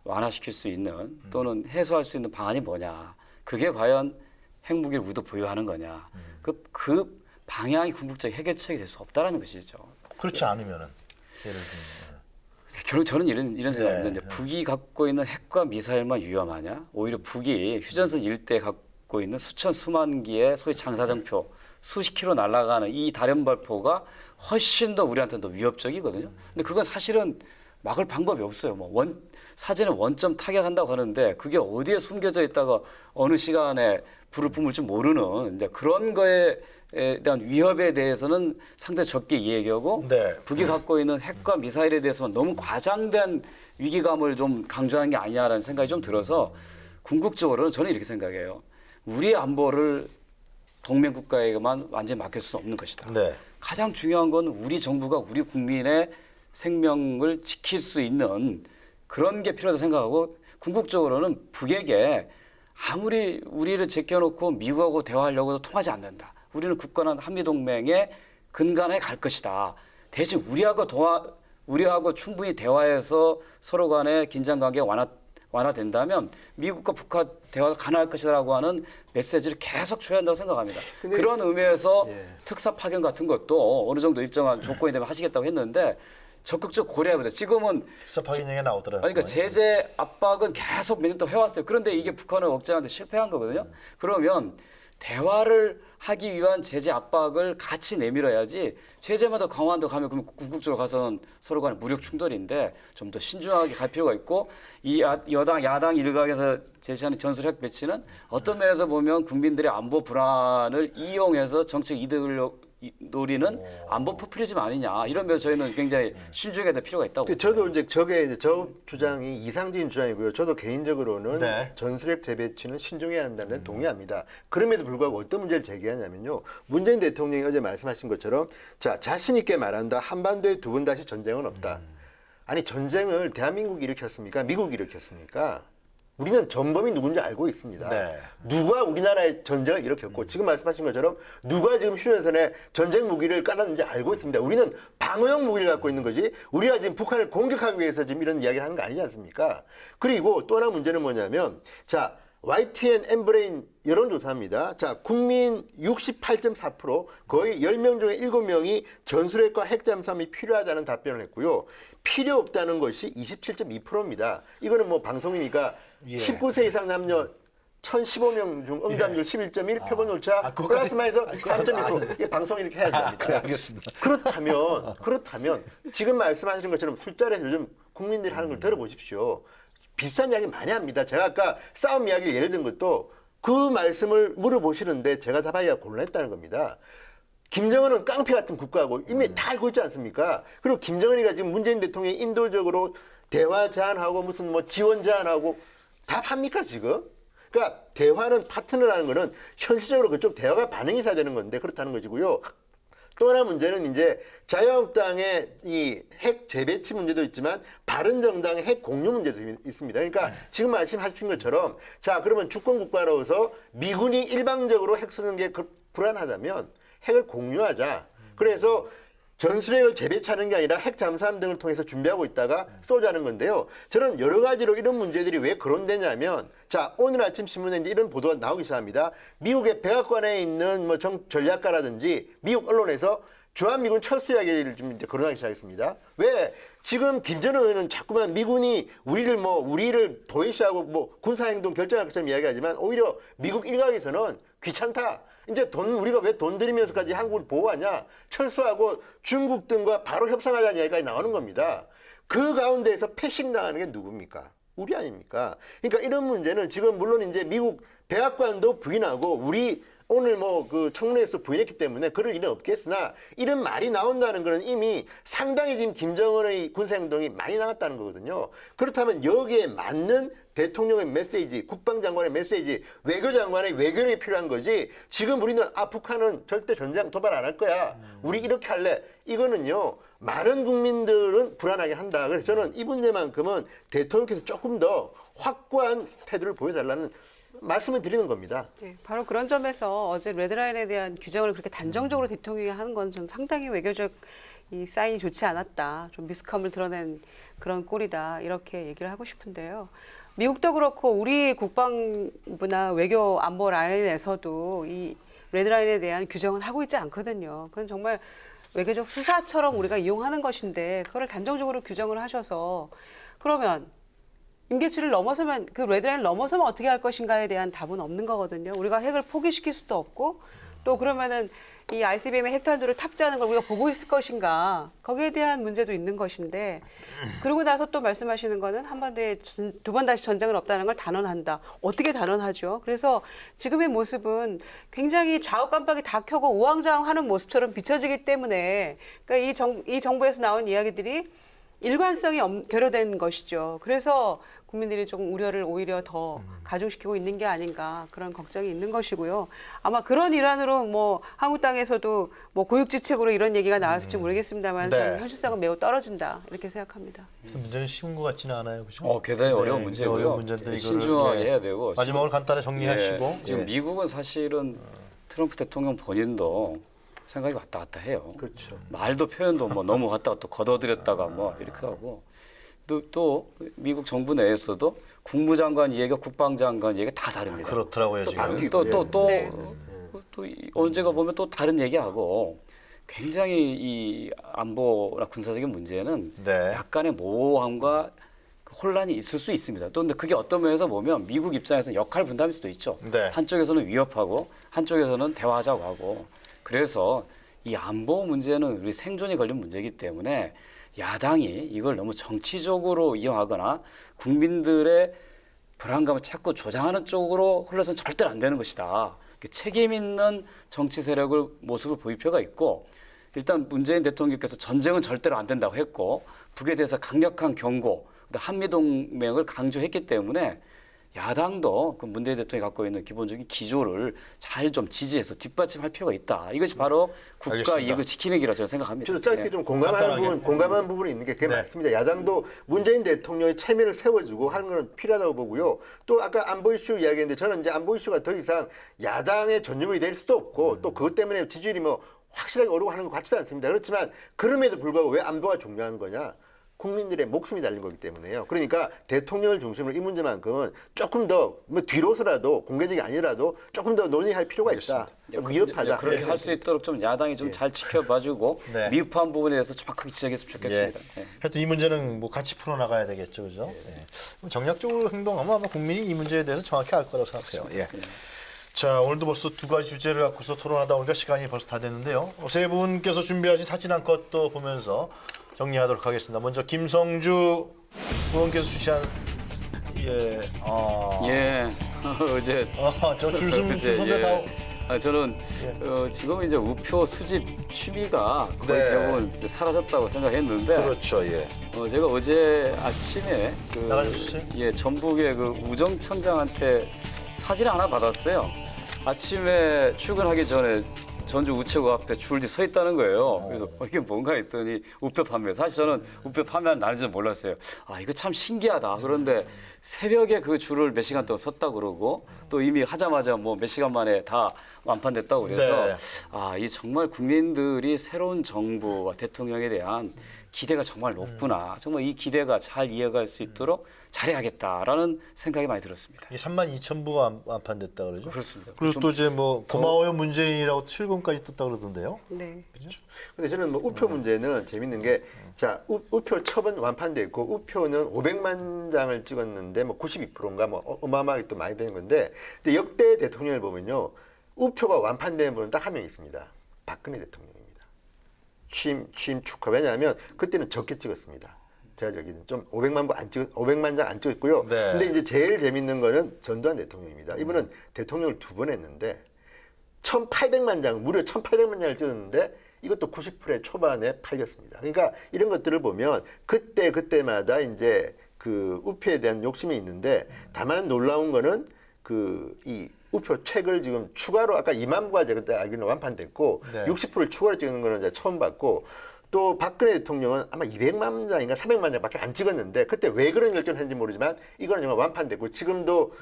완화시킬 수 있는 또는 해소할 수 있는 방안이 뭐냐. 그게 과연 핵무기를 우리도 보유하는 거냐. 그 방향이 궁극적 해결책이 될 수 없다는 것이죠. 그렇지 않으면은 예를 들면. 결국 저는 이런 생각입니다. 이제 네. 북이 갖고 있는 핵과 미사일만 위험하냐? 오히려 북이 휴전선 일대 갖고 있는 수만 기의 소위 장사정표 수십 킬로 날아가는 이 다련발포가 훨씬 더 우리한테는 더 위협적이거든요. 근데 그건 사실은 막을 방법이 없어요. 뭐 사전에 원점 타격한다고 하는데 그게 어디에 숨겨져 있다가 어느 시간에 불을 뿜을 줄 모르는 이제 그런 거에 대한 위협에 대해서는 상당히 적게 이야기하고 네. 북이 갖고 있는 핵과 미사일에 대해서는 너무 과장된 위기감을 좀 강조하는 게 아니냐라는 생각이 좀 들어서 궁극적으로는 저는 이렇게 생각해요. 우리의 안보를 동맹 국가에게만 완전히 맡길 수는 없는 것이다. 네. 가장 중요한 건 우리 정부가 우리 국민의 생명을 지킬 수 있는 그런 게 필요하다고 생각하고 궁극적으로는 북에게 아무리 우리를 제껴놓고 미국하고 대화하려고 해도 통하지 않는다. 우리는 굳건한 한미동맹의 근간에 갈 것이다. 대신 우리하고 충분히 대화해서 서로 간의 긴장관계가 완화된다면 미국과 북한 대화가 가능할 것이라고 하는 메시지를 계속 줘야 한다고 생각합니다. 그런 의미에서 특사 파견 같은 것도 어느 정도 일정한 조건이 되면 하시겠다고 했는데 적극적 고려해야 됩니다. 지금은 특사 파견 얘기가 나오더라고요. 그러니까 제재 압박은 계속 몇 년 동안 해왔어요. 그런데 이게 북한을 억제하는데 실패한 거거든요. 그러면 대화를 하기 위한 제재 압박을 같이 내밀어야지 제재만 더 강화한다고 가면 그럼 궁극적으로 가서는 서로 간의 무력 충돌인데 좀 더 신중하게 갈 필요가 있고 이 여당 야당 일각에서 제시하는 전술핵 배치는 어떤 면에서 보면 국민들의 안보 불안을 이용해서 정책 이득을 노리는 안보 포퓰리즘 아니냐 이런 면에서 저희는 굉장히 신중해야 될 필요가 있다고. 저도 이제 저 주장이 이상적인 주장이고요. 저도 개인적으로는 네. 전술핵 재배치는 신중해야 한다는 데 동의합니다. 그럼에도 불구하고 어떤 문제를 제기하냐면요. 문재인 대통령이 어제 말씀하신 것처럼 자신 있게 말한다. 한반도에 두 번 다시 전쟁은 없다. 아니 전쟁을 대한민국이 일으켰습니까? 미국이 일으켰습니까? 우리는 전범이 누군지 알고 있습니다. 네. 누가 우리나라의 전쟁을 일으켰고 지금 말씀하신 것처럼 누가 지금 휴전선에 전쟁 무기를 깔았는지 알고 있습니다. 우리는 방어용 무기를 갖고 있는 거지 우리가 지금 북한을 공격하기 위해서 지금 이런 이야기를 하는 거 아니지 않습니까? 그리고 또 하나 문제는 뭐냐면 YTN 엠브레인 여론조사입니다. 국민 68.4% 거의 10명 중에 7명이 전술핵과 핵잠수함이 필요하다는 답변을 했고요. 필요 없다는 것이 27.2%입니다. 이거는 뭐 방송이니까 19세 이상 남녀 1,015명 중 응답률 11.1, 표본 오차 플러스 마이너스 3.1%. 이게 방송 이렇게 해야 됩니까? 알겠습니다. 그렇다면 지금 말씀하시는 것처럼 술자리에서 요즘 국민들이 하는 걸 들어보십시오. 비슷한 이야기 많이 합니다. 제가 아까 싸움 이야기 예를 든 것도 그 말씀을 물어보시는데 제가 답하기가 곤란했다는 겁니다. 김정은은 깡패 같은 국가고 이미 다 알고 있지 않습니까? 그리고 김정은이가 지금 문재인 대통령이 인도적으로 대화 제안하고 무슨 뭐 지원 제안하고 답합니까 지금? 그러니까 대화는 파트너라는 거는 현실적으로 그쪽 대화가 반응이 있어야 되는 건데 그렇다는 것이고요. 또 하나 문제는 이제 자유한국당의 이 핵 재배치 문제도 있지만 바른정당의 핵 공유 문제도 있습니다. 그러니까 지금 말씀하신 것처럼 자 그러면 주권 국가로서 미군이 일방적으로 핵 쓰는 게 불안하다면 핵을 공유하자. 그래서 전술핵을 재배치하는 게 아니라 핵 잠수함 등을 통해서 준비하고 있다가 쏘자는 건데요. 저는 여러 가지로 이런 문제들이 왜 거론되냐면 자 오늘 아침 신문에 이제 이런 보도가 나오기 시작합니다. 미국의 백악관에 있는 뭐 전략가라든지 미국 언론에서 주한미군 철수 이야기를 좀 이제 거론하기 시작했습니다. 왜 지금 김정은 의원은 자꾸만 미군이 우리를 도외시하고 뭐 군사행동 결정할 것처럼 이야기하지만 오히려 미국 일각에서는 귀찮다. 이제 우리가 왜 돈 들이면서까지 한국을 보호하냐? 철수하고 중국 등과 바로 협상하자는 이야기까지 나오는 겁니다. 그 가운데에서 패싱당하는 게 누굽니까? 우리 아닙니까? 그러니까 이런 문제는 지금 물론 이제 미국 백악관도 부인하고 우리 오늘 뭐 그 청문회에서 부인했기 때문에 그럴 일은 없겠으나 이런 말이 나온다는 것은 이미 상당히 지금 김정은의 군사행동이 많이 나갔다는 거거든요. 그렇다면 여기에 맞는 대통령의 메시지, 국방장관의 메시지, 외교장관의 외교력이 필요한 거지 지금 우리는 북한은 절대 전쟁 도발 안 할 거야. 우리 이렇게 할래. 이거는요. 많은 국민들은 불안하게 한다. 그래서 저는 이 문제만큼은 대통령께서 조금 더 확고한 태도를 보여달라는 말씀을 드리는 겁니다. 네, 바로 그런 점에서 어제 레드라인에 대한 규정을 그렇게 단정적으로 대통령이 하는 건 좀 상당히 외교적 이 사인이 좋지 않았다. 좀 미숙함을 드러낸 그런 꼴이다. 이렇게 얘기를 하고 싶은데요. 미국도 그렇고 우리 국방부나 외교 안보 라인에서도 이 레드라인에 대한 규정은 하고 있지 않거든요. 그건 정말 외교적 수사처럼 우리가 이용하는 것인데 그거를 단정적으로 규정을 하셔서 그러면 임계치를 넘어서면 그 레드라인을 넘어서면 어떻게 할 것인가에 대한 답은 없는 거거든요. 우리가 핵을 포기시킬 수도 없고 또 그러면은 이 ICBM의 핵탄두를 탑재하는 걸 우리가 보고 있을 것인가 거기에 대한 문제도 있는 것인데 그러고 나서 또 말씀하시는 거는 한반도에 두 번 다시 전쟁은 없다는 걸 단언한다. 어떻게 단언하죠? 그래서 지금의 모습은 굉장히 좌우 깜빡이 다 켜고 우왕좌왕하는 모습처럼 비춰지기 때문에 그러니까 이 정부에서 나온 이야기들이 일관성이 결여된 것이죠. 그래서 국민들이 조금 우려를 오히려 더 가중시키고 있는 게 아닌가 그런 걱정이 있는 것이고요. 아마 그런 일환으로 뭐 한국 땅에서도 뭐 고육지책으로 이런 얘기가 나왔을지 모르겠습니다만 네. 현실성은 매우 떨어진다 이렇게 생각합니다. 문제는 쉬운 것 같지는 않아요, 그렇죠? 굉장히 어려운 문제고요. 어려운 문제인데 이거를, 신중하게 해야 되고 마지막으로 간단히 정리하시고 지금 미국은 사실은 트럼프 대통령 본인도 생각이 왔다 갔다 해요. 그렇죠. 말도 표현도 뭐 너무 갔다가 또 걷어들였다가 뭐 이렇게 하고 또 미국 정부 내에서도 국무장관 얘기가 국방장관 얘기가 다 다릅니다. 그렇더라고요 지금. 또 언제가 보면 또 다른 얘기하고 굉장히 이 안보나 군사적인 문제는 네. 약간의 모호함과 혼란이 있을 수 있습니다. 또 근데 그게 어떤 면에서 보면 미국 입장에서는 역할 분담일 수도 있죠. 네. 한쪽에서는 위협하고 한쪽에서는 대화하자고 하고 그래서 이 안보 문제는 우리 생존이 걸린 문제이기 때문에 야당이 이걸 너무 정치적으로 이용하거나 국민들의 불안감을 자꾸 조장하는 쪽으로 흘러서는 절대로 안 되는 것이다. 책임 있는 정치 세력을 모습을 보일 필요가 있고 일단 문재인 대통령께서 전쟁은 절대로 안 된다고 했고 북에 대해서 강력한 경고, 한미동맹을 강조했기 때문에 야당도 그 문재인 대통령이 갖고 있는 기본적인 기조를 잘 좀 지지해서 뒷받침할 필요가 있다. 이것이 바로 국가 알겠습니다. 이익을 지키는 길이라고 저는 생각합니다. 저도 짧게 좀 공감하는 부분이 있는 게 그게 맞습니다. 야당도 문재인 대통령의 체면을 세워주고 하는 건 필요하다고 보고요. 또 아까 안보 이슈 이야기했는데 저는 이제 안보 이슈가 더 이상 야당의 전유물이 될 수도 없고 또 그것 때문에 지지율이 뭐 확실하게 오르고 하는 것 같지도 않습니다. 그렇지만 그럼에도 불구하고 왜 안보가 중요한 거냐? 국민들의 목숨이 달린 거기 때문에요. 그러니까 대통령을 중심으로 이 문제만큼은 조금 더 뭐 뒤로서라도 공개적이 아니라도 조금 더 논의할 필요가 있다. 위협하다. 그렇게 할 수 있도록 좀 야당이 좀 잘 지켜봐주고 네. 미흡한 부분에 대해서 정확하게 지적했으면 좋겠습니다. 예. 하여튼 이 문제는 뭐 같이 풀어나가야 되겠죠, 그죠? 예. 정략적으로 행동하면 아마 국민이 이 문제에 대해서 정확히 알 거라고 생각해요. 예. 자, 오늘도 벌써 두 가지 주제를 갖고서 토론하다 보니까 시간이 벌써 다 됐는데요. 세 분께서 준비하신 사진 한 컷 또 보면서 정리하도록 하겠습니다. 먼저 김성주 의원께서 주시한 어제 저 줄 선대 다 저는 지금 이제 우표 수집 취미가 거의 네. 대부분 사라졌다고 생각했는데 그렇죠, 예. 제가 어제 아침에 나가주세요. 예, 전북의 그 우정청장한테 사진 하나 받았어요. 아침에 출근하기 전에 전주 우체국 앞에 줄이 서 있다는 거예요. 그래서 이게 뭔가 했더니 우표 판매. 사실 저는 우표 판매하는 날인지 몰랐어요. 아, 이거 참 신기하다. 그런데 새벽에 그 줄을 몇 시간 동안 섰다 그러고 또 이미 하자마자 뭐 몇 시간 만에 다 완판됐다고 그래서 네. 아, 이 정말 국민들이 새로운 정부와 대통령에 대한 기대가 정말 높구나. 정말 이 기대가 잘 이어갈 수 있도록 잘해야겠다라는 생각이 많이 들었습니다. 이 32,000부가 완판됐다 그러죠? 그렇습니다. 그리고 또 이제 뭐 고마워요 문재인이라고 7권까지 떴다 그러던데요. 네. 근데 저는 뭐 우표 문제는 재밌는 게, 자, 우표 첩은 완판돼 있고 우표는 500만 장을 찍었는데 뭐 92%인가 뭐 어마어마하게 또 많이 되는 건데, 근데 역대 대통령을 보면요, 우표가 완판된 분은 딱 한 명 있습니다. 박근혜 대통령입니다. 취임 축하. 왜냐하면 그때는 적게 찍었습니다. 제가 저기는 좀 500만 장 안 찍었고요. 네. 근데 이제 제일 재밌는 거는 전두환 대통령입니다. 이분은 대통령을 2번 했는데 1,800만 장, 무려 1,800만 장을 찍었는데 이것도 90%의 초반에 팔렸습니다. 그러니까 이런 것들을 보면 그때마다 이제 그 우표에 대한 욕심이 있는데, 다만 놀라운 거는 이 우표 책을 지금 추가로 아까 2만 부가 제가 그때 알기로는 완판됐고, 네. 60%를 추가로 찍는 거는 이제 처음 봤고, 또 박근혜 대통령은 아마 200만 장인가 300만 장밖에 안 찍었는데, 그때 왜 그런 결정을 했는지 모르지만 이거는 정말 완판됐고, 지금도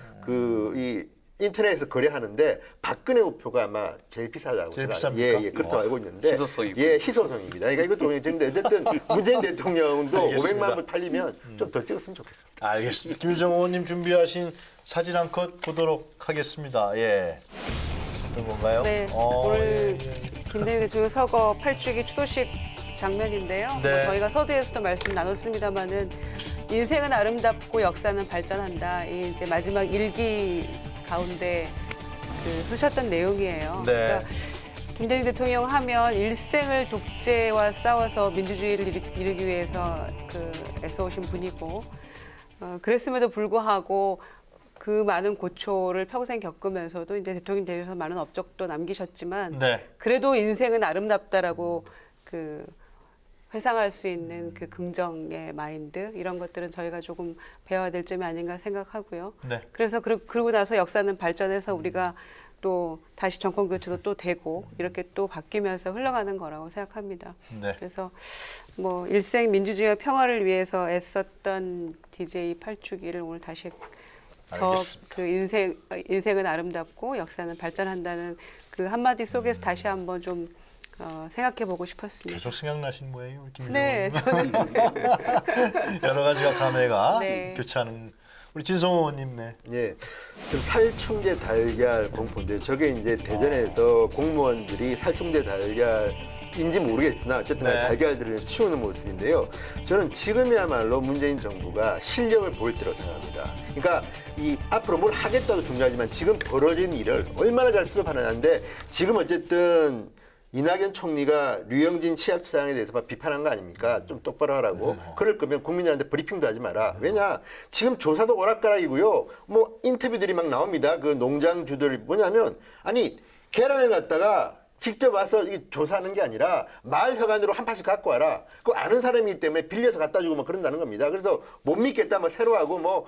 이 인터넷에서 거래하는데 박근혜 우표가 아마 제일 비싸다고 제일 제가 비쌉니까? 그렇다고 알고 있는데, 희소성이 예, 희소성입니다. 그러니까 이것도 근데 어쨌든 문재인 대통령도 알겠습니다. 500만 부 팔리면 좀 더 찍었으면 좋겠습니다. 알겠습니다. 김유정 의원님 준비하신 사진 한 컷 보도록 하겠습니다. 예. 어떤 건가요? 네, 오늘 김대중 대통령 서거 8주기 추도식 장면인데요. 네. 뭐 저희가 서두에서도 말씀 나눴습니다마는 인생은 아름답고 역사는 발전한다. 이 이제 마지막 일기 가운데 쓰셨던 내용이에요. 네. 그러니까 김대중 대통령 하면 일생을 독재와 싸워서 민주주의를 이루기 위해서 애써오신 분이고, 그랬음에도 불구하고 그 많은 고초를 평생 겪으면서도 이제 대통령이 되셔서 많은 업적도 남기셨지만, 네. 그래도 인생은 아름답다라고 회상할 수 있는 그 긍정의 마인드, 이런 것들은 저희가 조금 배워야 될 점이 아닌가 생각하고요. 네. 그래서 그러고 나서 역사는 발전해서 우리가 또 다시 정권 교체도 또 되고 이렇게 또 바뀌면서 흘러가는 거라고 생각합니다. 네. 그래서 뭐 일생 민주주의와 평화를 위해서 애썼던 DJ 8주기를 오늘 다시 알겠습니다. 인생은 아름답고 역사는 발전한다는 그 한마디 속에서 다시 한번 좀 생각해보고 싶었습니다. 계속 생각나신 거예요, 김유정 네, 의원님? 저는 여러 가지가 감회가 네. 교차하는 우리 진성호 의원님. 네. 예, 좀 살충제 달걀 공포인데, 저게 이제 대전에서 공무원들이 살충제 달걀인지 모르겠으나 어쨌든 네. 달걀들을 치우는 모습인데요. 저는 지금이야말로 문재인 정부가 실력을 보일 때라고 생각합니다. 그러니까 이 앞으로 뭘 하겠다도 중요하지만 지금 벌어진 일을 얼마나 잘 수습하느냐인데, 지금 어쨌든 이낙연 총리가 류영진 취약차장에 대해서 막 비판한 거 아닙니까? 좀 똑바로 하라고. 그럴 거면 국민들한테 브리핑도 하지 마라. 왜냐? 지금 조사도 오락가락이고요. 뭐 인터뷰들이 막 나옵니다. 그 농장주들이 뭐냐면, 아니 계란을 갖다가 직접 와서 조사하는 게 아니라 마을 혈관으로 한 판씩 갖고 와라. 그 아는 사람이기 때문에 빌려서 갖다 주고 뭐 그런다는 겁니다. 그래서 못 믿겠다, 뭐 새로 하고 뭐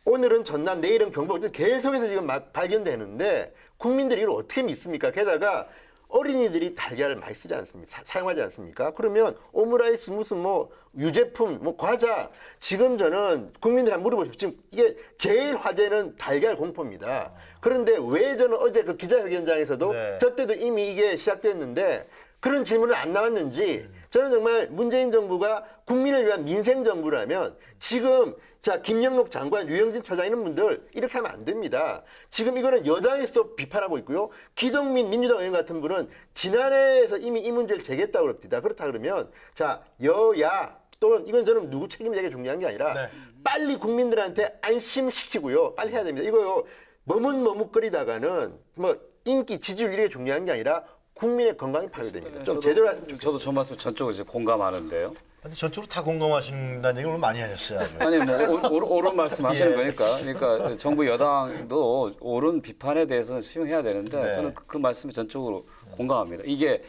오늘은 전남, 내일은 경북, 계속해서 지금 막 발견되는데 국민들이 이걸 어떻게 믿습니까? 게다가 어린이들이 달걀을 많이 쓰지 않습니까? 사용하지 않습니까? 그러면 오므라이스, 무슨 뭐 유제품, 뭐 과자, 지금 저는 국민들한테 물어보십시오. 지금 이게 제일 화제는 달걀 공포입니다. 그런데 왜 저는 어제 그 기자회견장에서도 네. 저 때도 이미 이게 시작됐는데 그런 질문은 안 나왔는지, 저는 정말 문재인 정부가 국민을 위한 민생 정부라면 지금 자 김영록 장관, 류영진 처장 이런 분들 이렇게 하면 안 됩니다. 지금 이거는 여당에서도 비판하고 있고요. 기동민 민주당 의원 같은 분은 지난해에서 이미 이 문제를 제기했다고 그럽니다. 그렇다 그러면 자 여야 또는 이건 저는 누구 책임이 되게 중요한 게 아니라 네. 빨리 국민들한테 안심시키고요. 빨리 해야 됩니다. 이거요 머뭇머뭇거리다가는 뭐 인기, 지지율 이게 중요한 게 아니라 국민의 건강이 파괴됩니다. 좀 저도- 제대로 했으면 좋겠어요. 저도 저 말씀 전적으로 이제 공감하는데요. 근데 전적으로 다 공감하신다는 얘기를 오늘 많이 하셨어요. 아주. 아니 뭐 옳은 말씀하시는 예. 거니까. 그러니까 정부 여당도 옳은 비판에 대해서는 수용해야 되는데 네. 저는 그 말씀에 전적으로 공감합니다. 이게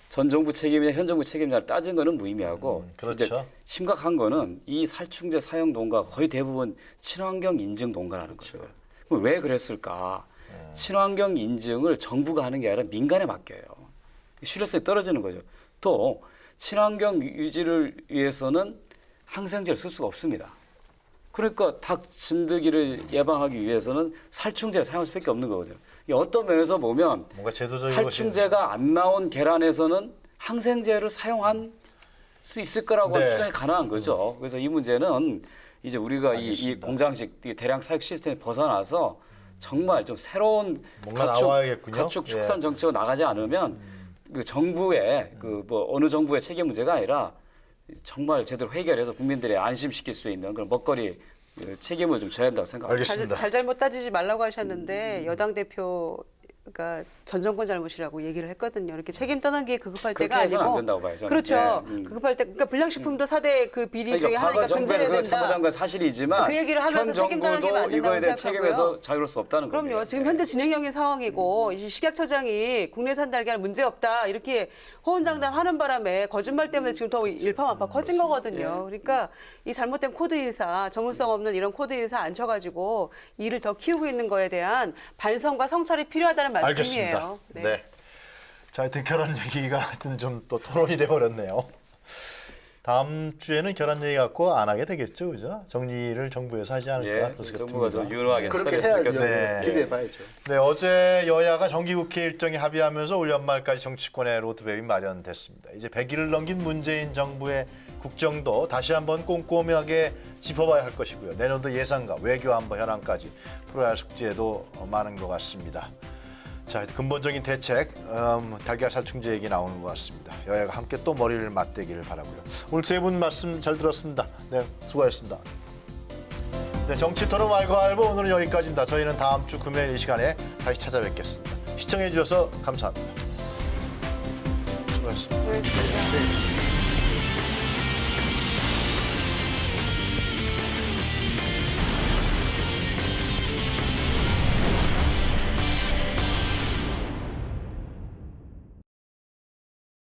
전 정부 책임이냐 현 정부 책임이냐를 따진 거는 무의미하고 그렇죠. 이제 심각한 거는 이 살충제 사용 농가 거의 대부분 친환경 인증 농가라는 거죠. 그럼 왜 그랬을까? 친환경 인증을 정부가 하는 게 아니라 민간에 맡겨요. 신뢰성이 떨어지는 거죠. 또 친환경 유지를 위해서는 항생제를 쓸 수가 없습니다. 그러니까 닭 진드기를 예방하기 위해서는 살충제를 사용할 수밖에 없는 거거든요. 이 어떤 면에서 보면 뭔가 제도적인 살충제가 안 나온 계란에서는 항생제를 사용한 수 있을 거라고 네. 추정이 가능한 거죠. 그래서 이 문제는 이제 우리가 이 공장식 이 대량 사육 시스템에 벗어나서 정말 좀 새로운 뭔가 나와야겠군요. 가축 예. 축산 정책으로 나가지 않으면 그 정부의 그 뭐 어느 정부의 책임 문제가 아니라 정말 제대로 해결해서 국민들의 안심시킬 수 있는 그런 먹거리 그 책임을 좀 져야 한다고 생각합니다. 알겠습니다. 잘못 따지지 말라고 하셨는데 여당 대표가 전 정권 잘못이라고 얘기를 했거든요. 이렇게 책임 떠넘기 급급할 그렇게 때가 해서는 아니고 안 된다고 봐요, 저는. 그렇죠. 네, 급급할 때 그러니까 불량식품도 4대 그 비리 중에 그러니까 과거 하나니까 정부에서 근절해야 그걸 된다. 잘못한 건 사실이지만 그 얘기를 하면서 현 책임 떠넘기면 안 정부도 된다고 이거에 대한 생각하고요. 책임에서 자유로울 수 없다는 겁니다. 그럼요. 지금 현재 진행형인 상황이고 이 식약처장이 국내산 달걀 문제 없다 이렇게 호언장담하는 바람에 거짓말 때문에 지금 더 일파만파 커진 거거든요. 그러니까 이 잘못된 코드 인사, 전문성 없는 이런 코드 인사 앉혀가지고 일을 더 키우고 있는 거에 대한 반성과 성찰이 필요하다는 말씀이에요. 알겠습니다. 네. 자, 하여튼 결혼 얘기가 하여튼 좀 또 토론이 돼버렸네요. 다음 주에는 결혼 얘기 갖고 안 하게 되겠죠, 그죠? 정리를 정부에서 하지 않을까? 예, 그래서 정부가 좀 같습니다. 유능하게 그렇게 처리했으면 해야죠. 좋겠습니다. 네. 기대해봐야죠. 네, 어제 여야가 정기국회 일정에 합의하면서 올 연말까지 정치권의 로드맵이 마련됐습니다. 이제 100일을 넘긴 문재인 정부의 국정도 다시 한번 꼼꼼하게 짚어봐야 할 것이고요. 내년도 예산과 외교안보 현안까지 풀어야 할 숙제도 많은 것 같습니다. 자, 근본적인 대책, 달걀 살충제 얘기 나오는 것 같습니다. 여야가 함께 또 머리를 맞대기를 바라고요. 오늘 세 분 말씀 잘 들었습니다. 네, 수고하셨습니다. 네, 정치 토론 알고 알고 오늘은 여기까지입니다. 저희는 다음 주 금요일 이 시간에 다시 찾아뵙겠습니다. 시청해 주셔서 감사합니다. 수고하셨습니다. 수고하셨습니다.